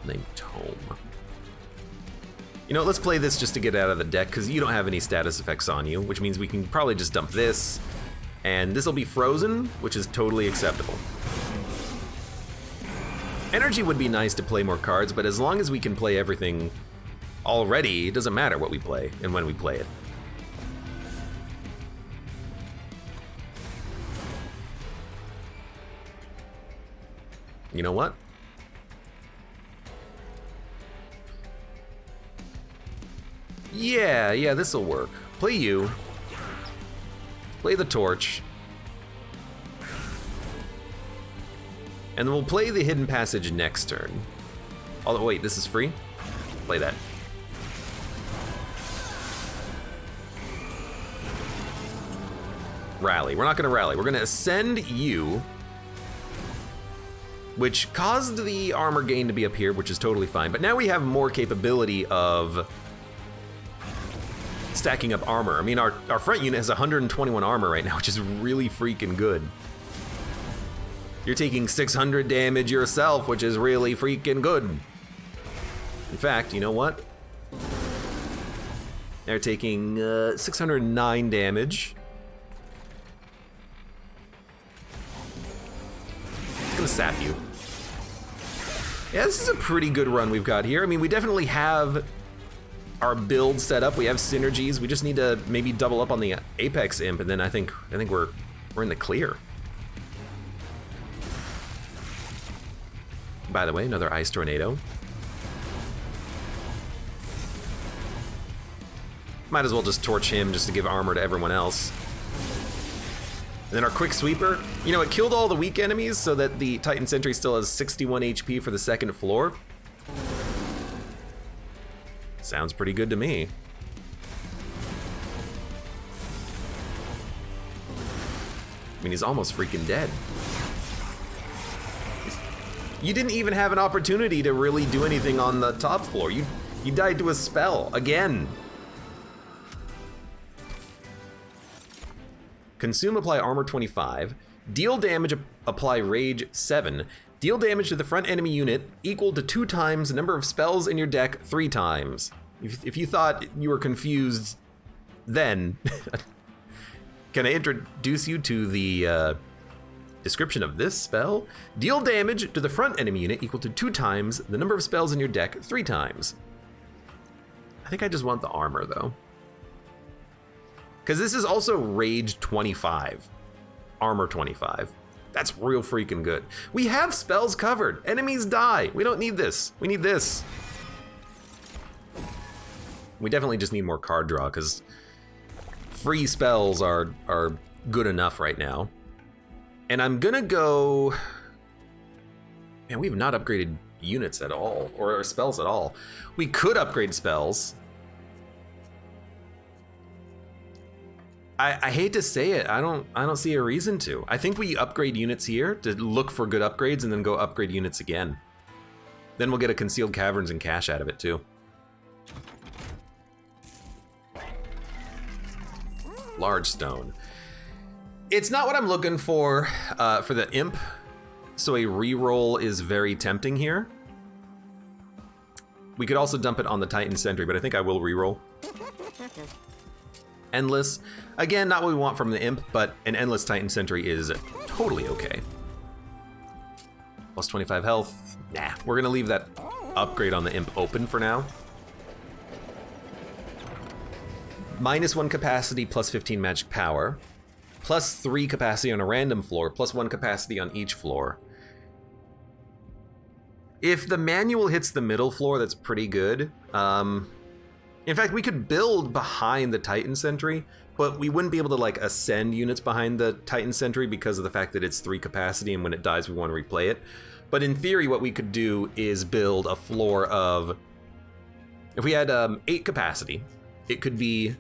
Name Tome. You know, let's play this just to get out of the deck, because you don't have any status effects on you, which means we can probably just dump this, and this will be frozen, which is totally acceptable. Energy would be nice to play more cards, but as long as we can play everything already, it doesn't matter what we play and when we play it. You know what? Yeah, this'll work. Play you. Play the torch. And then we'll play the Hidden Passage next turn. Oh, wait, this is free? Play that. Rally. We're not gonna rally. We're gonna ascend you, which caused the armor gain to be up here, which is totally fine. But now we have more capability of stacking up armor. I mean, our front unit has 121 armor right now, which is really freaking good. You're taking 600 damage yourself, which is really freaking good. In fact, you know what? They're taking 609 damage. It's gonna sap you. Yeah, this is a pretty good run we've got here. I mean, we definitely have our build set up. We have synergies. We just need to maybe double up on the Apex Imp, and then I think we're in the clear. By the way, another Ice Tornado. Might as well just torch him just to give armor to everyone else. And then our Quick Sweeper, you know, it killed all the weak enemies so that the Titan Sentry still has 61 HP for the second floor. Sounds pretty good to me. I mean, he's almost freaking dead. You didn't even have an opportunity to really do anything on the top floor. You died to a spell, again. Consume, apply armor 25. Deal damage, apply rage 7. Deal damage to the front enemy unit equal to 2 times the number of spells in your deck 3 times. If you thought you were confused then, can I introduce you to the description of this spell? Deal damage to the front enemy unit equal to 2 times the number of spells in your deck 3 times. I think I just want the armor though. Because this is also rage 25, armor 25. That's real freaking good. We have spells covered. Enemies die. We don't need this. We need this. We definitely just need more card draw because free spells are good enough right now. And I'm gonna go... Man, we have not upgraded units at all, or spells at all. We could upgrade spells. I hate to say it, I don't see a reason to. I think we upgrade units here to look for good upgrades and then go upgrade units again. Then we'll get a concealed caverns and cash out of it too. Large stone. It's not what I'm looking for the imp, so a reroll is very tempting here. We could also dump it on the Titan Sentry, but I think I will reroll. Endless. Again, not what we want from the imp, but an endless Titan Sentry is totally okay. Plus 25 health. Nah, we're gonna leave that upgrade on the imp open for now. -1 capacity, plus 15 magic power. Plus 3 capacity on a random floor, plus 1 capacity on each floor. If the manual hits the middle floor, that's pretty good. In fact, we could build behind the Titan Sentry, but we wouldn't be able to like ascend units behind the Titan Sentry because of the fact that it's 3 capacity and when it dies we want to replay it. But in theory, what we could do is build a floor of... If we had 8 capacity, it could be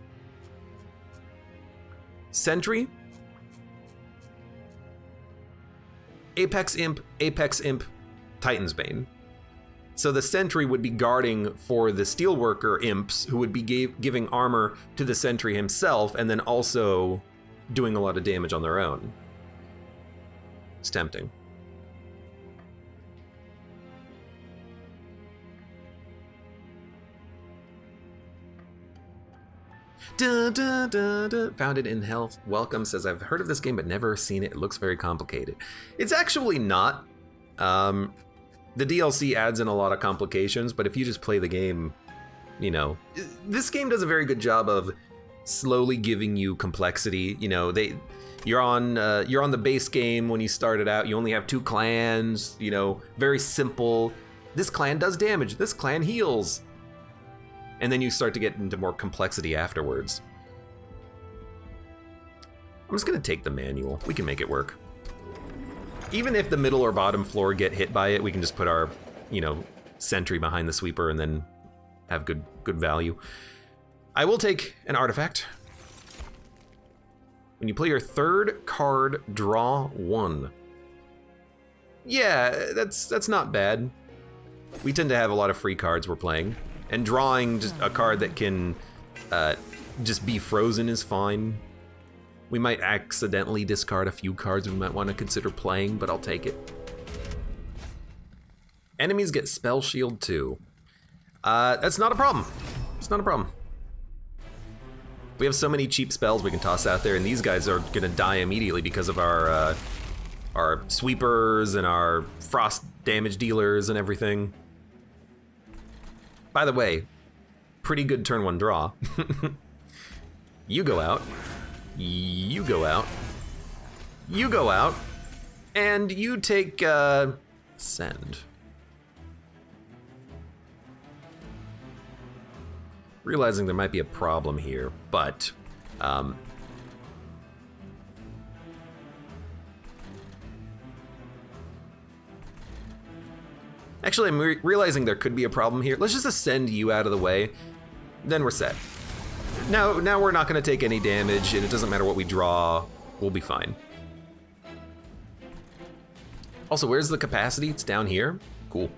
Sentry, Apex Imp, Titan's Bane. So the Sentry would be guarding for the Steelworker imps who would be giving armor to the Sentry himself and then also doing a lot of damage on their own. It's tempting. Founded in Health. Welcome says, I've heard of this game but never seen it. It looks very complicated. It's actually not. The DLC adds in a lot of complications, but if you just play the game, you know, this game does a very good job of slowly giving you complexity. You know, you're on the base game when you started out. You only have 2 clans. You know, very simple. This clan does damage. This clan heals. And then you start to get into more complexity afterwards. I'm just gonna take the manual. We can make it work. Even if the middle or bottom floor get hit by it, we can just put our, you know, Sentry behind the sweeper and then have good value. I will take an artifact. When you play your 3rd card, draw 1. Yeah, that's not bad. We tend to have a lot of free cards we're playing. And drawing just a card that can just be frozen is fine. We might accidentally discard a few cards we might want to consider playing, but I'll take it. Enemies get Spell Shield too. That's not a problem. It's not a problem. We have so many cheap spells we can toss out there, and these guys are gonna die immediately because of our sweepers and our frost damage dealers and everything. By the way, pretty good turn 1 draw. You go out. You go out. You go out. And you take, send. Realizing there might be a problem here, but, actually, I'm realizing there could be a problem here. Let's just ascend you out of the way, then we're set. Now we're not gonna take any damage, and it doesn't matter what we draw, we'll be fine. Also, where's the capacity? It's down here? Cool.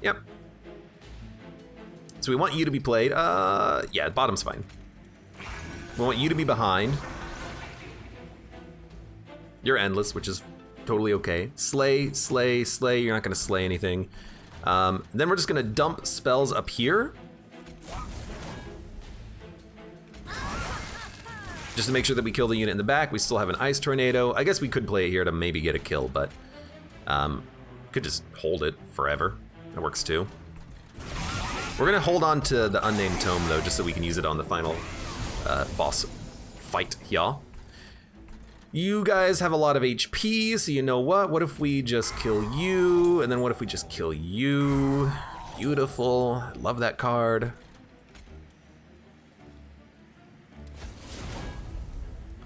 Yep. So we want you to be played. Yeah, bottom's fine. We want you to be behind. You're endless, which is totally okay. Slay, slay, slay. You're not gonna slay anything. Then we're just gonna dump spells up here. Just to make sure that we kill the unit in the back. We still have an Ice Tornado. I guess we could play it here to maybe get a kill, but could just hold it forever. That works too. We're gonna hold on to the Unnamed Tome though, just so we can use it on the final boss fight, y'all. You guys have a lot of HP, so you know what? What if we just kill you? And then what if we just kill you? Beautiful. I love that card.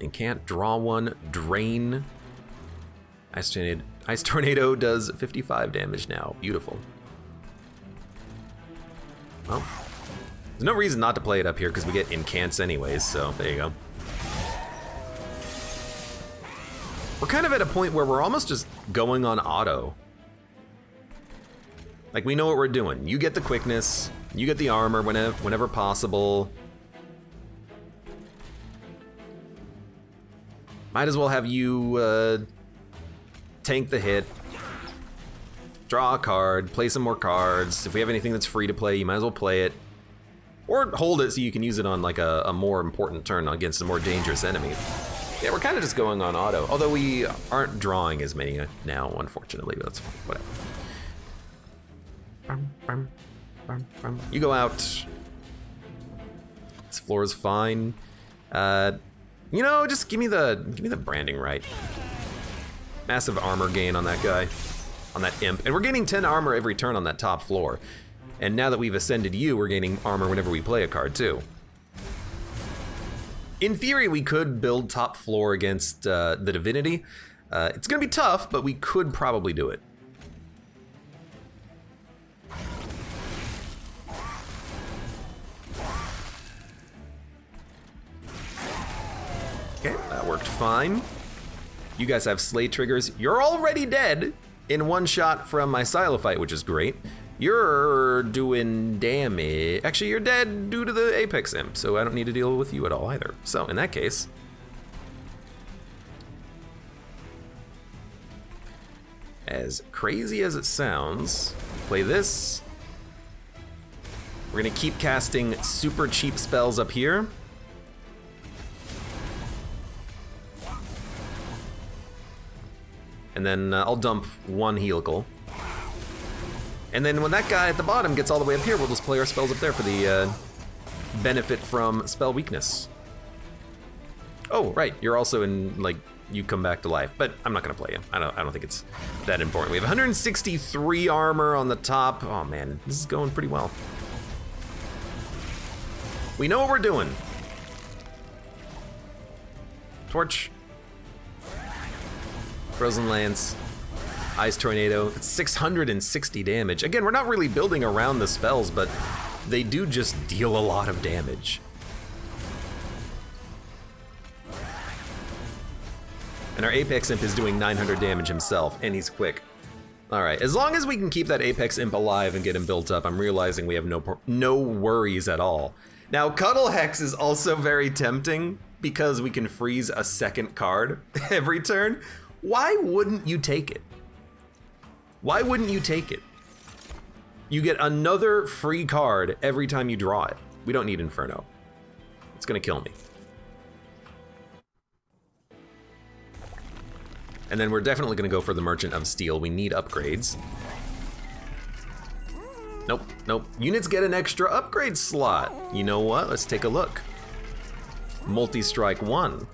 Incant, draw one, drain. Ice Tornado does 55 damage now. Beautiful. Well, there's no reason not to play it up here because we get incants anyways, so there you go. We're kind of at a point where we're almost just going on auto. Like, we know what we're doing. You get the quickness, you get the armor whenever possible. Might as well have you tank the hit, draw a card, play some more cards. If we have anything that's free to play, you might as well play it. Or hold it so you can use it on like a more important turn against a more dangerous enemy. Yeah, we're kind of just going on auto. Although we aren't drawing as many now, unfortunately, but that's fine, whatever. You go out. This floor is fine. You know, just give me the branding right. Massive armor gain on that guy, on that imp. And we're gaining 10 armor every turn on that top floor. And now that we've ascended you, we're gaining armor whenever we play a card too. In theory, we could build top floor against the divinity. It's gonna be tough, but we could probably do it. Okay, that worked fine. You guys have slay triggers. You're already dead in one shot from my Silophyte, which is great. You're doing damage. Actually, you're dead due to the Apex Imp, so I don't need to deal with you at all either. So in that case, as crazy as it sounds, play this. We're gonna keep casting super cheap spells up here. And then I'll dump one helical. And then when that guy at the bottom gets all the way up here, we'll just play our spells up there for the benefit from spell weakness. Oh, right, you're also in, like, you come back to life, but I'm not gonna play you. I don't think it's that important. We have 163 armor on the top. Oh man, this is going pretty well. We know what we're doing. Torch. Frozen Lance, Ice Tornado, it's 660 damage. Again, we're not really building around the spells, but they do just deal a lot of damage. And our Apex Imp is doing 900 damage himself, and he's quick. All right, as long as we can keep that Apex Imp alive and get him built up, I'm realizing we have no worries at all. Now, Cuddle Hex is also very tempting because we can freeze a second card every turn. Why wouldn't you take it? Why wouldn't you take it? You get another free card every time you draw it. We don't need Inferno. It's gonna kill me. And then we're definitely gonna go for the Merchant of Steel. We need upgrades. Nope, nope. Units get an extra upgrade slot. You know what? Let's take a look. Multi-strike 1.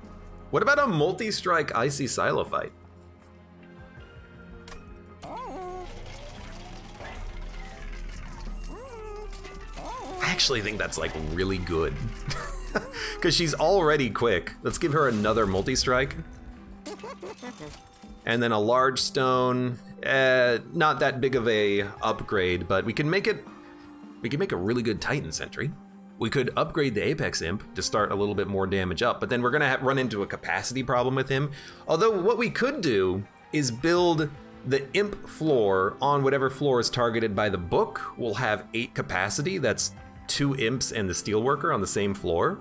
What about a multi-strike Icy Silophyte? I actually think that's like really good. Because she's already quick. Let's give her another multi-strike. And then a large stone. Not that big of a upgrade, but we can make a really good Titan Sentry. We could upgrade the Apex Imp to start a little bit more damage up, but then we're gonna run into a capacity problem with him. Although what we could do is build the Imp floor on whatever floor is targeted by the book. We'll have 8 capacity. That's 2 Imps and the Steelworker on the same floor.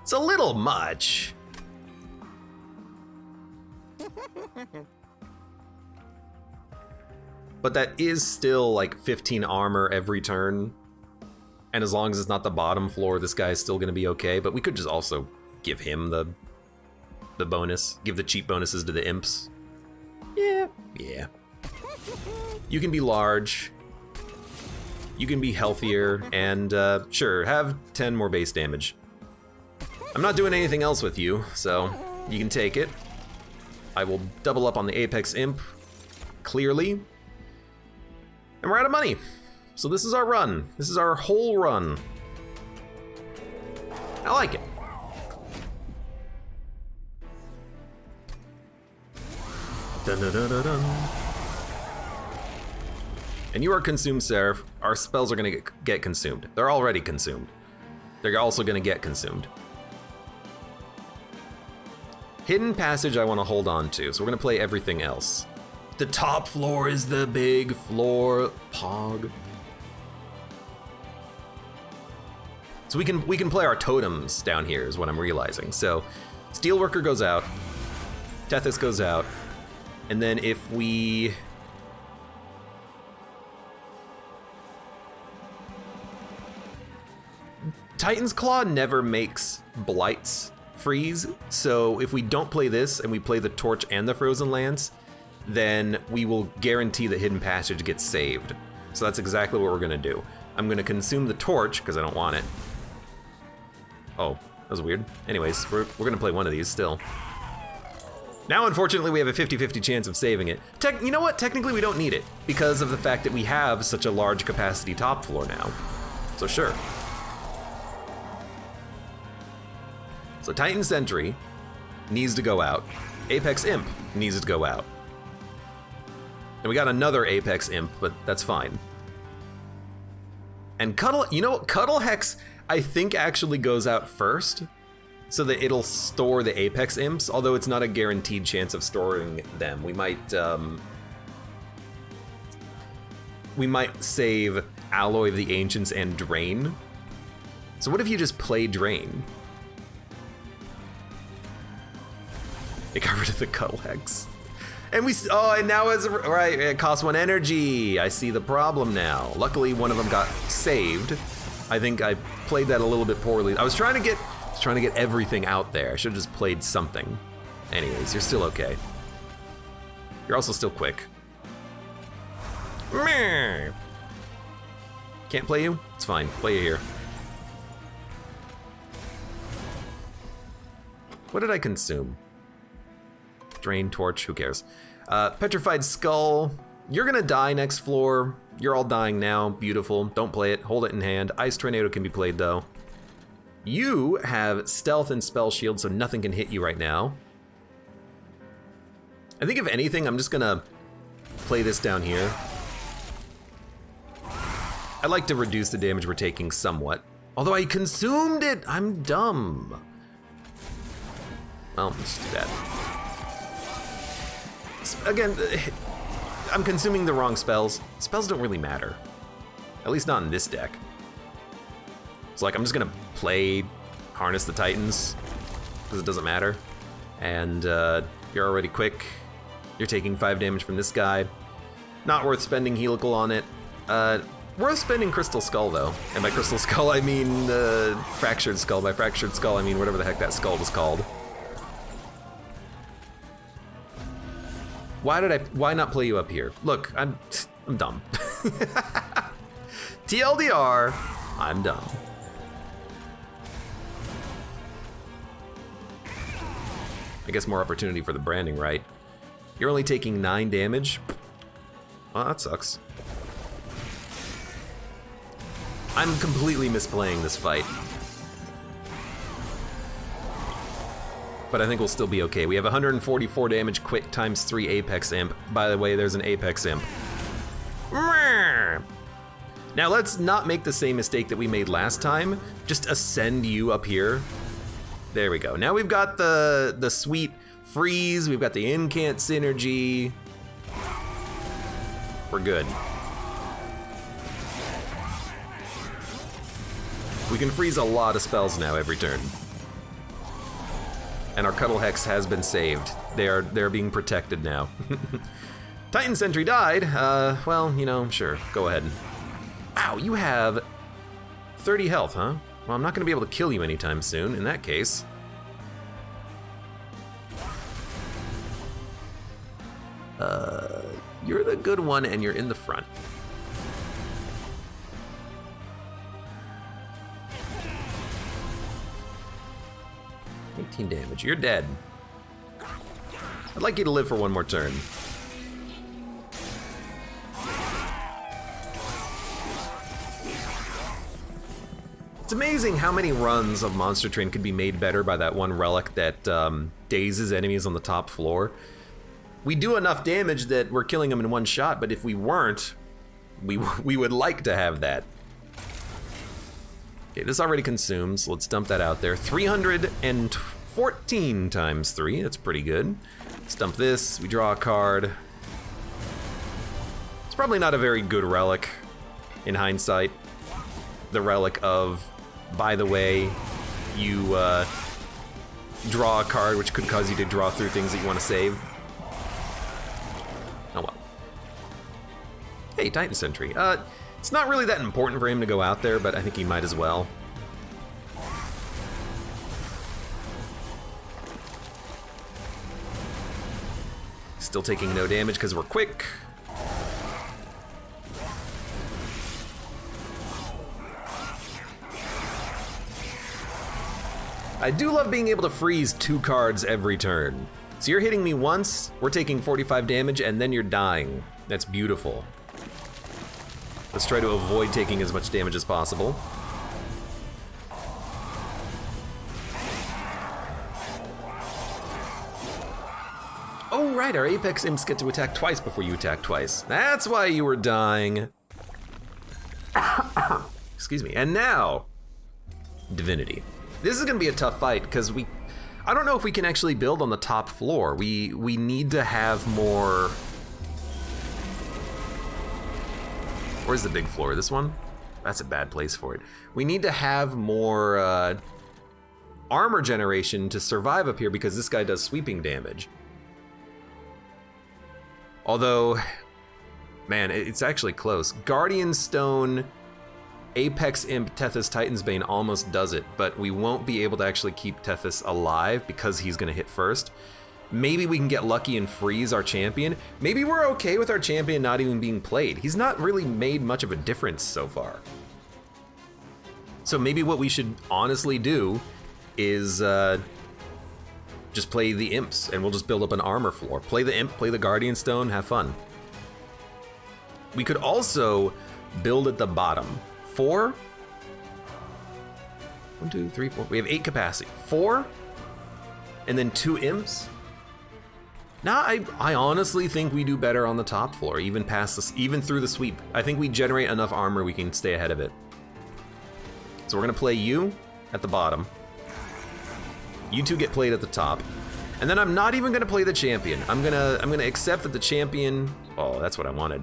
It's a little much. But that is still like 15 armor every turn. And as long as it's not the bottom floor, this guy is still gonna be okay. But we could just also give him the bonus. Give the cheap bonuses to the imps. Yeah. You can be large. You can be healthier. And sure, have 10 more base damage. I'm not doing anything else with you, so you can take it. I will double up on the Apex Imp, clearly. And we're out of money. So this is our run. This is our whole run. I like it. Dun, dun, dun, dun, dun. And you are consumed, Seraph. Our spells are gonna get consumed. They're already consumed. They're also gonna get consumed. Hidden Passage I wanna hold on to, so we're gonna play everything else. The top floor is the big floor, Pog. So we can play our totems down here is what I'm realizing. So Steelworker goes out, Tethys goes out, and then if we... Titan's Claw never makes blights freeze, so if we don't play this and we play the Torch and the Frozen Lance, then we will guarantee that Hidden Passage gets saved. So that's exactly what we're gonna do. I'm gonna consume the Torch, because I don't want it. Oh, that was weird. Anyways, we're gonna play one of these still. Now, unfortunately, we have a 50-50 chance of saving it. You know what? Technically, we don't need it, because of the fact that we have such a large capacity top floor now. So sure. So Titan Sentry needs to go out. Apex Imp needs to go out. And we got another Apex Imp, but that's fine. And Cuddle, you know what? Cuddle Hex, I think actually goes out first, so that it'll store the Apex Imps, although it's not a guaranteed chance of storing them. We might save Alloy of the Ancients and Drain. So what if you just play Drain? It got rid of the Cuddle Hex. And and now right, it costs 1 energy. I see the problem now. Luckily, one of them got saved. I think I played that a little bit poorly. I was trying to get everything out there. I should have just played something. Anyways, you're still okay. You're also still quick. Meh. Can't play you? It's fine. Play you here. What did I consume? Drain, Torch, who cares? Petrified Skull, you're gonna die next floor. You're all dying now, beautiful. Don't play it, hold it in hand. Ice Tornado can be played though. You have Stealth and Spell Shield, so nothing can hit you right now. I think if anything, I'm just gonna play this down here. I'd like to reduce the damage we're taking somewhat. Although I consumed it, I'm dumb. Well, let's do that. Again, I'm consuming the wrong spells. Spells don't really matter. At least not in this deck. It's like, I'm just gonna play Harness the Titans, because it doesn't matter. And you're already quick. You're taking 5 damage from this guy. Not worth spending Helical on it. Worth spending Crystal Skull though. And by Crystal Skull, I mean Fractured Skull. By Fractured Skull, I mean whatever the heck that skull was called. Why not play you up here? Look, I'm dumb. TLDR, I'm dumb. I guess more opportunity for the branding, right? You're only taking 9 damage? Well, that sucks. I'm completely misplaying this fight. But I think we'll still be okay. We have 144 damage, quick times 3 Apex Imp. By the way, there's an Apex Imp. Now let's not make the same mistake that we made last time. Just ascend you up here. There we go. Now we've got the sweet freeze, we've got the incant synergy. We're good. We can freeze a lot of spells now every turn. And our Cuddle Hex has been saved. They're being protected now. Titan Sentry died. Well, you know, sure, go ahead. Wow, you have 30 health, huh? Well, I'm not gonna be able to kill you anytime soon, in that case. You're the good one and you're in the front. Damage. You're dead. I'd like you to live for one more turn. It's amazing how many runs of Monster Train could be made better by that one relic that dazes enemies on the top floor. We do enough damage that we're killing them in one shot, but if we weren't, we would like to have that. Okay, this already consumes. Let's dump that out there. 314 times 3. That's pretty good. Let's dump this. We draw a card. It's probably not a very good relic in hindsight. The relic of, by the way, you draw a card which could cause you to draw through things that you want to save. Oh well. Hey, Titan Sentry. It's not really that important for him to go out there, but I think he might as well. Still taking no damage because we're quick. I do love being able to freeze 2 cards every turn. So you're hitting me once, we're taking 45 damage, and then you're dying. That's beautiful. Let's try to avoid taking as much damage as possible. Oh right, our Apex Imps get to attack twice before you attack twice. That's why you were dying. Excuse me. And now, Divinity. This is gonna be a tough fight because I don't know if we can actually build on the top floor. We need to have more. Where's the big floor? This one? That's a bad place for it. We need to have more armor generation to survive up here because this guy does sweeping damage. Although, man, it's actually close. Guardian Stone, Apex Imp, Tethys Titansbane almost does it, but we won't be able to actually keep Tethys alive because he's gonna hit first. Maybe we can get lucky and freeze our champion. Maybe we're okay with our champion not even being played. He's not really made much of a difference so far. So maybe what we should honestly do is just play the imps and we'll just build up an armor floor. Play the imp, play the Guardian Stone, have fun. We could also build at the bottom. 4? 1, 2, 3, 4. We have 8 capacity. 4, and then 2 imps. Now, I honestly think we do better on the top floor, even past this, even through the sweep. I think we generate enough armor we can stay ahead of it. So we're gonna play you at the bottom. You two get played at the top. And then I'm not even gonna play the champion. I'm gonna accept that the champion, oh, that's what I wanted.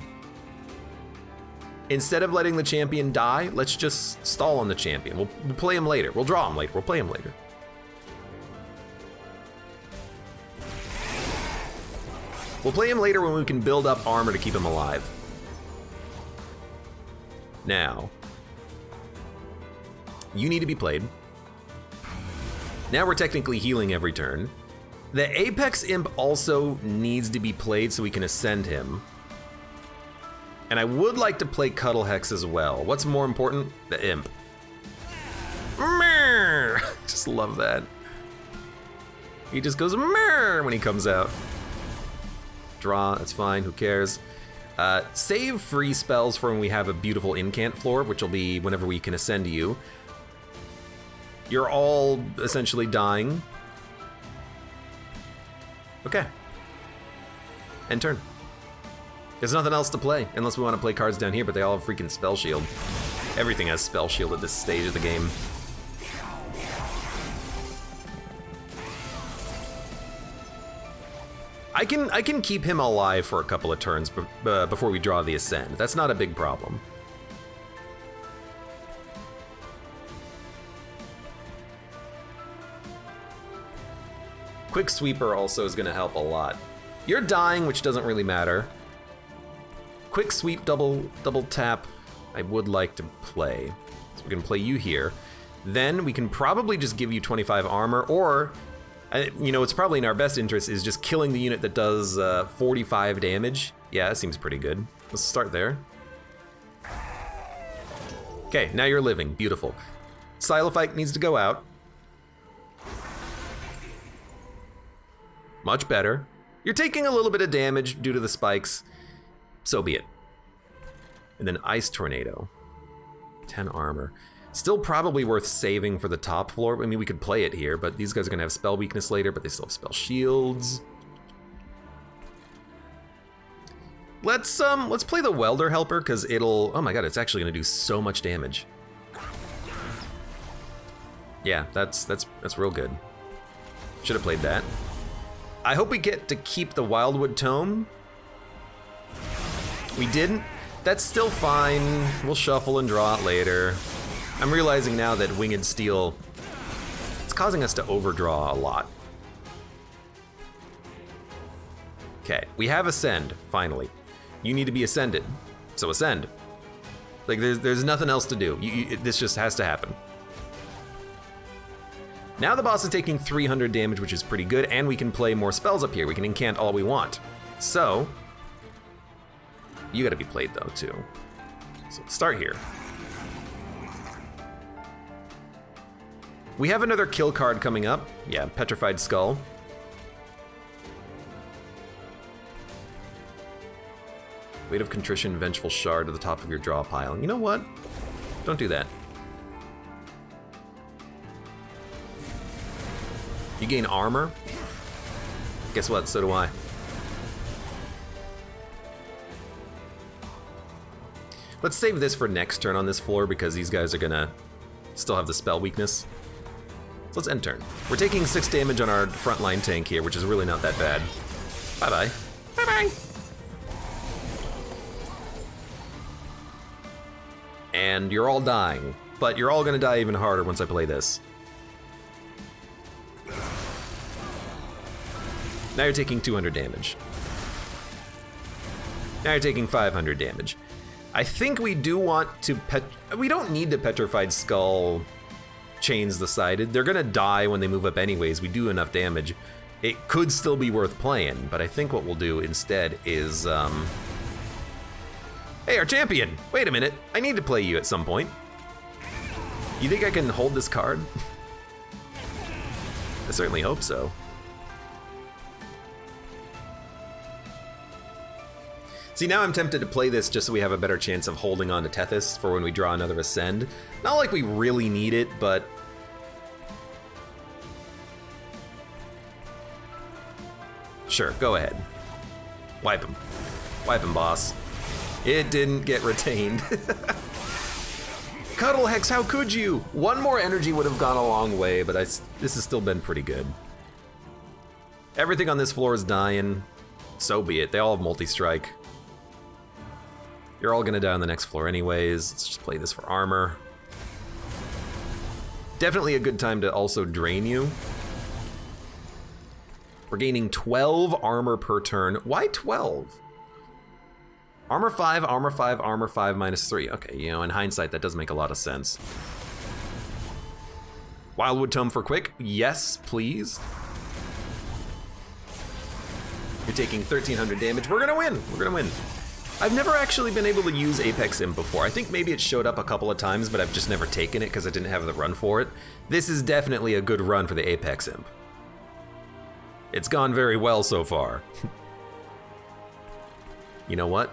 Instead of letting the champion die, let's just stall on the champion. We'll play him later. We'll draw him later. We'll play him later. We'll play him later when we can build up armor to keep him alive. Now, you need to be played. Now we're technically healing every turn. The Apex Imp also needs to be played so we can ascend him. And I would like to play Cuddle Hex as well. What's more important? The Imp. Just love that. He just goes when he comes out. Draw, that's fine, who cares? Save free spells for when we have a beautiful incant floor, which will be whenever we can ascend you. You're all essentially dying. Okay. End turn. There's nothing else to play, unless we want to play cards down here, but they all have freaking Spell Shield. Everything has Spell Shield at this stage of the game. I can keep him alive for a couple of turns before we draw the Ascend. That's not a big problem. Quick Sweeper also is gonna help a lot. You're dying, which doesn't really matter. Quick Sweep, double tap, I would like to play. So we're gonna play you here. Then we can probably just give you 25 armor, or, you know, it's probably in our best interest is just killing the unit that does 45 damage. Yeah, that seems pretty good. Let's start there. Okay, now you're living, beautiful. Silophyte needs to go out. Much better. You're taking a little bit of damage due to the spikes. So be it. And then Ice Tornado. 10 armor. Still probably worth saving for the top floor. I mean, we could play it here, but these guys are gonna have spell weakness later, but they still have spell shields. Let's play the welder helper because it'll, oh my god, it's actually gonna do so much damage. Yeah, that's real good. Should have played that. I hope we get to keep the Wildwood Tome. We didn't. That's still fine. We'll shuffle and draw it later. I'm realizing now that Winged Steel, it's causing us to overdraw a lot. Okay, we have Ascend, finally. You need to be Ascended, so Ascend. Like, there's nothing else to do. This just has to happen. Now the boss is taking 300 damage, which is pretty good, and we can play more spells up here. We can incant all we want. So, you gotta be played though, too. So start here. We have another kill card coming up. Yeah, Petrified Skull. Weight of Contrition, Vengeful Shard to the top of your draw pile. You know what? Don't do that. You gain armor. Guess what? So do I. Let's save this for next turn on this floor because these guys are gonna still have the spell weakness. So let's end turn. We're taking 6 damage on our frontline tank here, which is really not that bad. Bye-bye. Bye-bye. And you're all dying, but you're all gonna die even harder once I play this. Now you're taking 200 damage. Now you're taking 500 damage. I think we do want to we don't need to Petrified Skull Chains the Sided. They're gonna die when they move up anyways. We do enough damage. It could still be worth playing, but I think what we'll do instead is, hey, our champion! Wait a minute, I need to play you at some point. You think I can hold this card? I certainly hope so. See, now I'm tempted to play this just so we have a better chance of holding on to Tethys for when we draw another Ascend. Not like we really need it, but... Sure, go ahead. Wipe him. Wipe him, boss. It didn't get retained. Cuddle Hex, how could you? One more energy would have gone a long way, but this has still been pretty good. Everything on this floor is dying. So be it. They all have multi-strike. You're all gonna die on the next floor anyways. Let's just play this for armor. Definitely a good time to also drain you. We're gaining 12 armor per turn. Why 12? Armor 5, armor 5, armor 5, -3. Okay, you know, in hindsight, that does make a lot of sense. Wildwood Tome for quick. Yes, please. You're taking 1,300 damage. We're gonna win. We're gonna win. I've never actually been able to use Apex Imp before. I think maybe it showed up a couple of times, but I've just never taken it because I didn't have the run for it. This is definitely a good run for the Apex Imp. It's gone very well so far. You know what?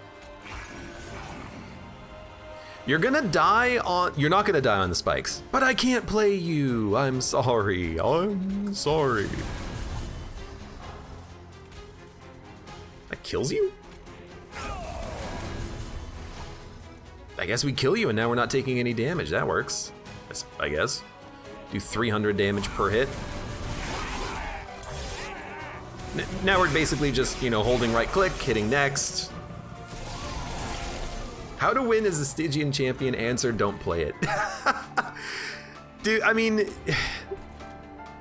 You're gonna die on... You're not gonna die on the spikes. But I can't play you. I'm sorry. I'm sorry. That kills you? I guess we kill you and now we're not taking any damage. That works, I guess. Do 300 damage per hit. Now we're basically just, you know, holding right click, hitting next. How to win as a Stygian champion? Answer, don't play it. Dude, I mean,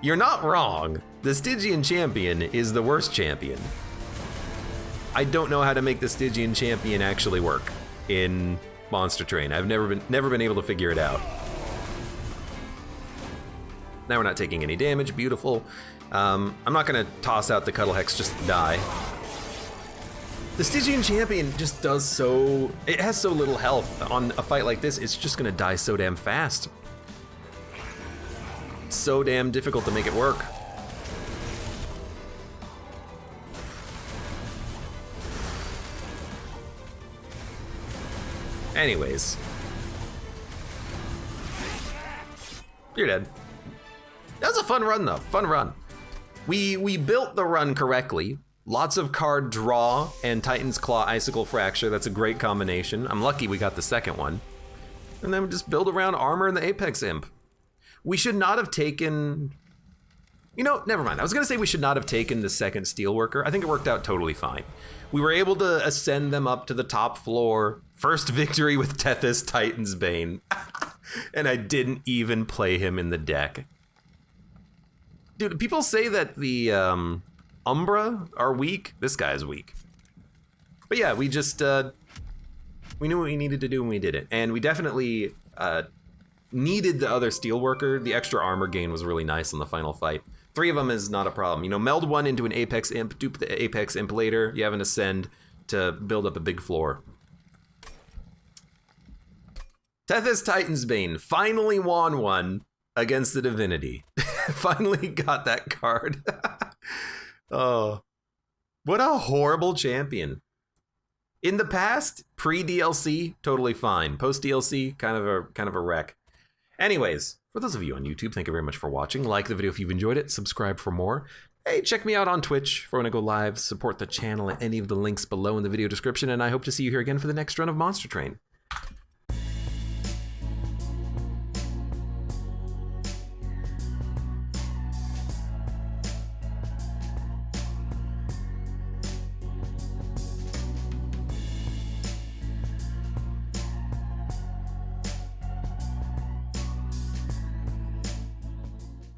you're not wrong. The Stygian champion is the worst champion. I don't know how to make the Stygian champion actually work in Monster Train. I've never been able to figure it out. Now we're not taking any damage. Beautiful. I'm not gonna toss out the Cuddle Hex just to die. The Stygian champion just does so... It has so little health. On a fight like this, it's just gonna die so damn fast. So damn difficult to make it work. Anyways. You're dead. That was a fun run though, fun run. We built the run correctly. Lots of card draw and Titan's Claw Icicle Fracture. That's a great combination. I'm lucky we got the second one. And then we just build around armor and the Apex Imp. We should not have taken... You know, never mind. I was gonna say we should not have taken the second Steelworker. I think it worked out totally fine. We were able to ascend them up to the top floor. First victory with Tethys Titan's Bane. And I didn't even play him in the deck. Dude, people say that the Umbra are weak. This guy is weak. But yeah, we just, we knew what we needed to do and we did it. And we definitely needed the other Steelworker. The extra armor gain was really nice in the final fight. 3 of them is not a problem. You know, meld one into an Apex Imp, dupe the Apex Imp later. You have an Ascend to build up a big floor. Tethys Titan's Bane finally won one against the Divinity. Finally got that card. Oh, what a horrible champion. In the past, pre-DLC, totally fine. Post-DLC, kind of a wreck. Anyways, for those of you on YouTube, thank you very much for watching. Like the video if you've enjoyed it. Subscribe for more. Hey, check me out on Twitch for when I go live. Support the channel at any of the links below in the video description. And I hope to see you here again for the next run of Monster Train.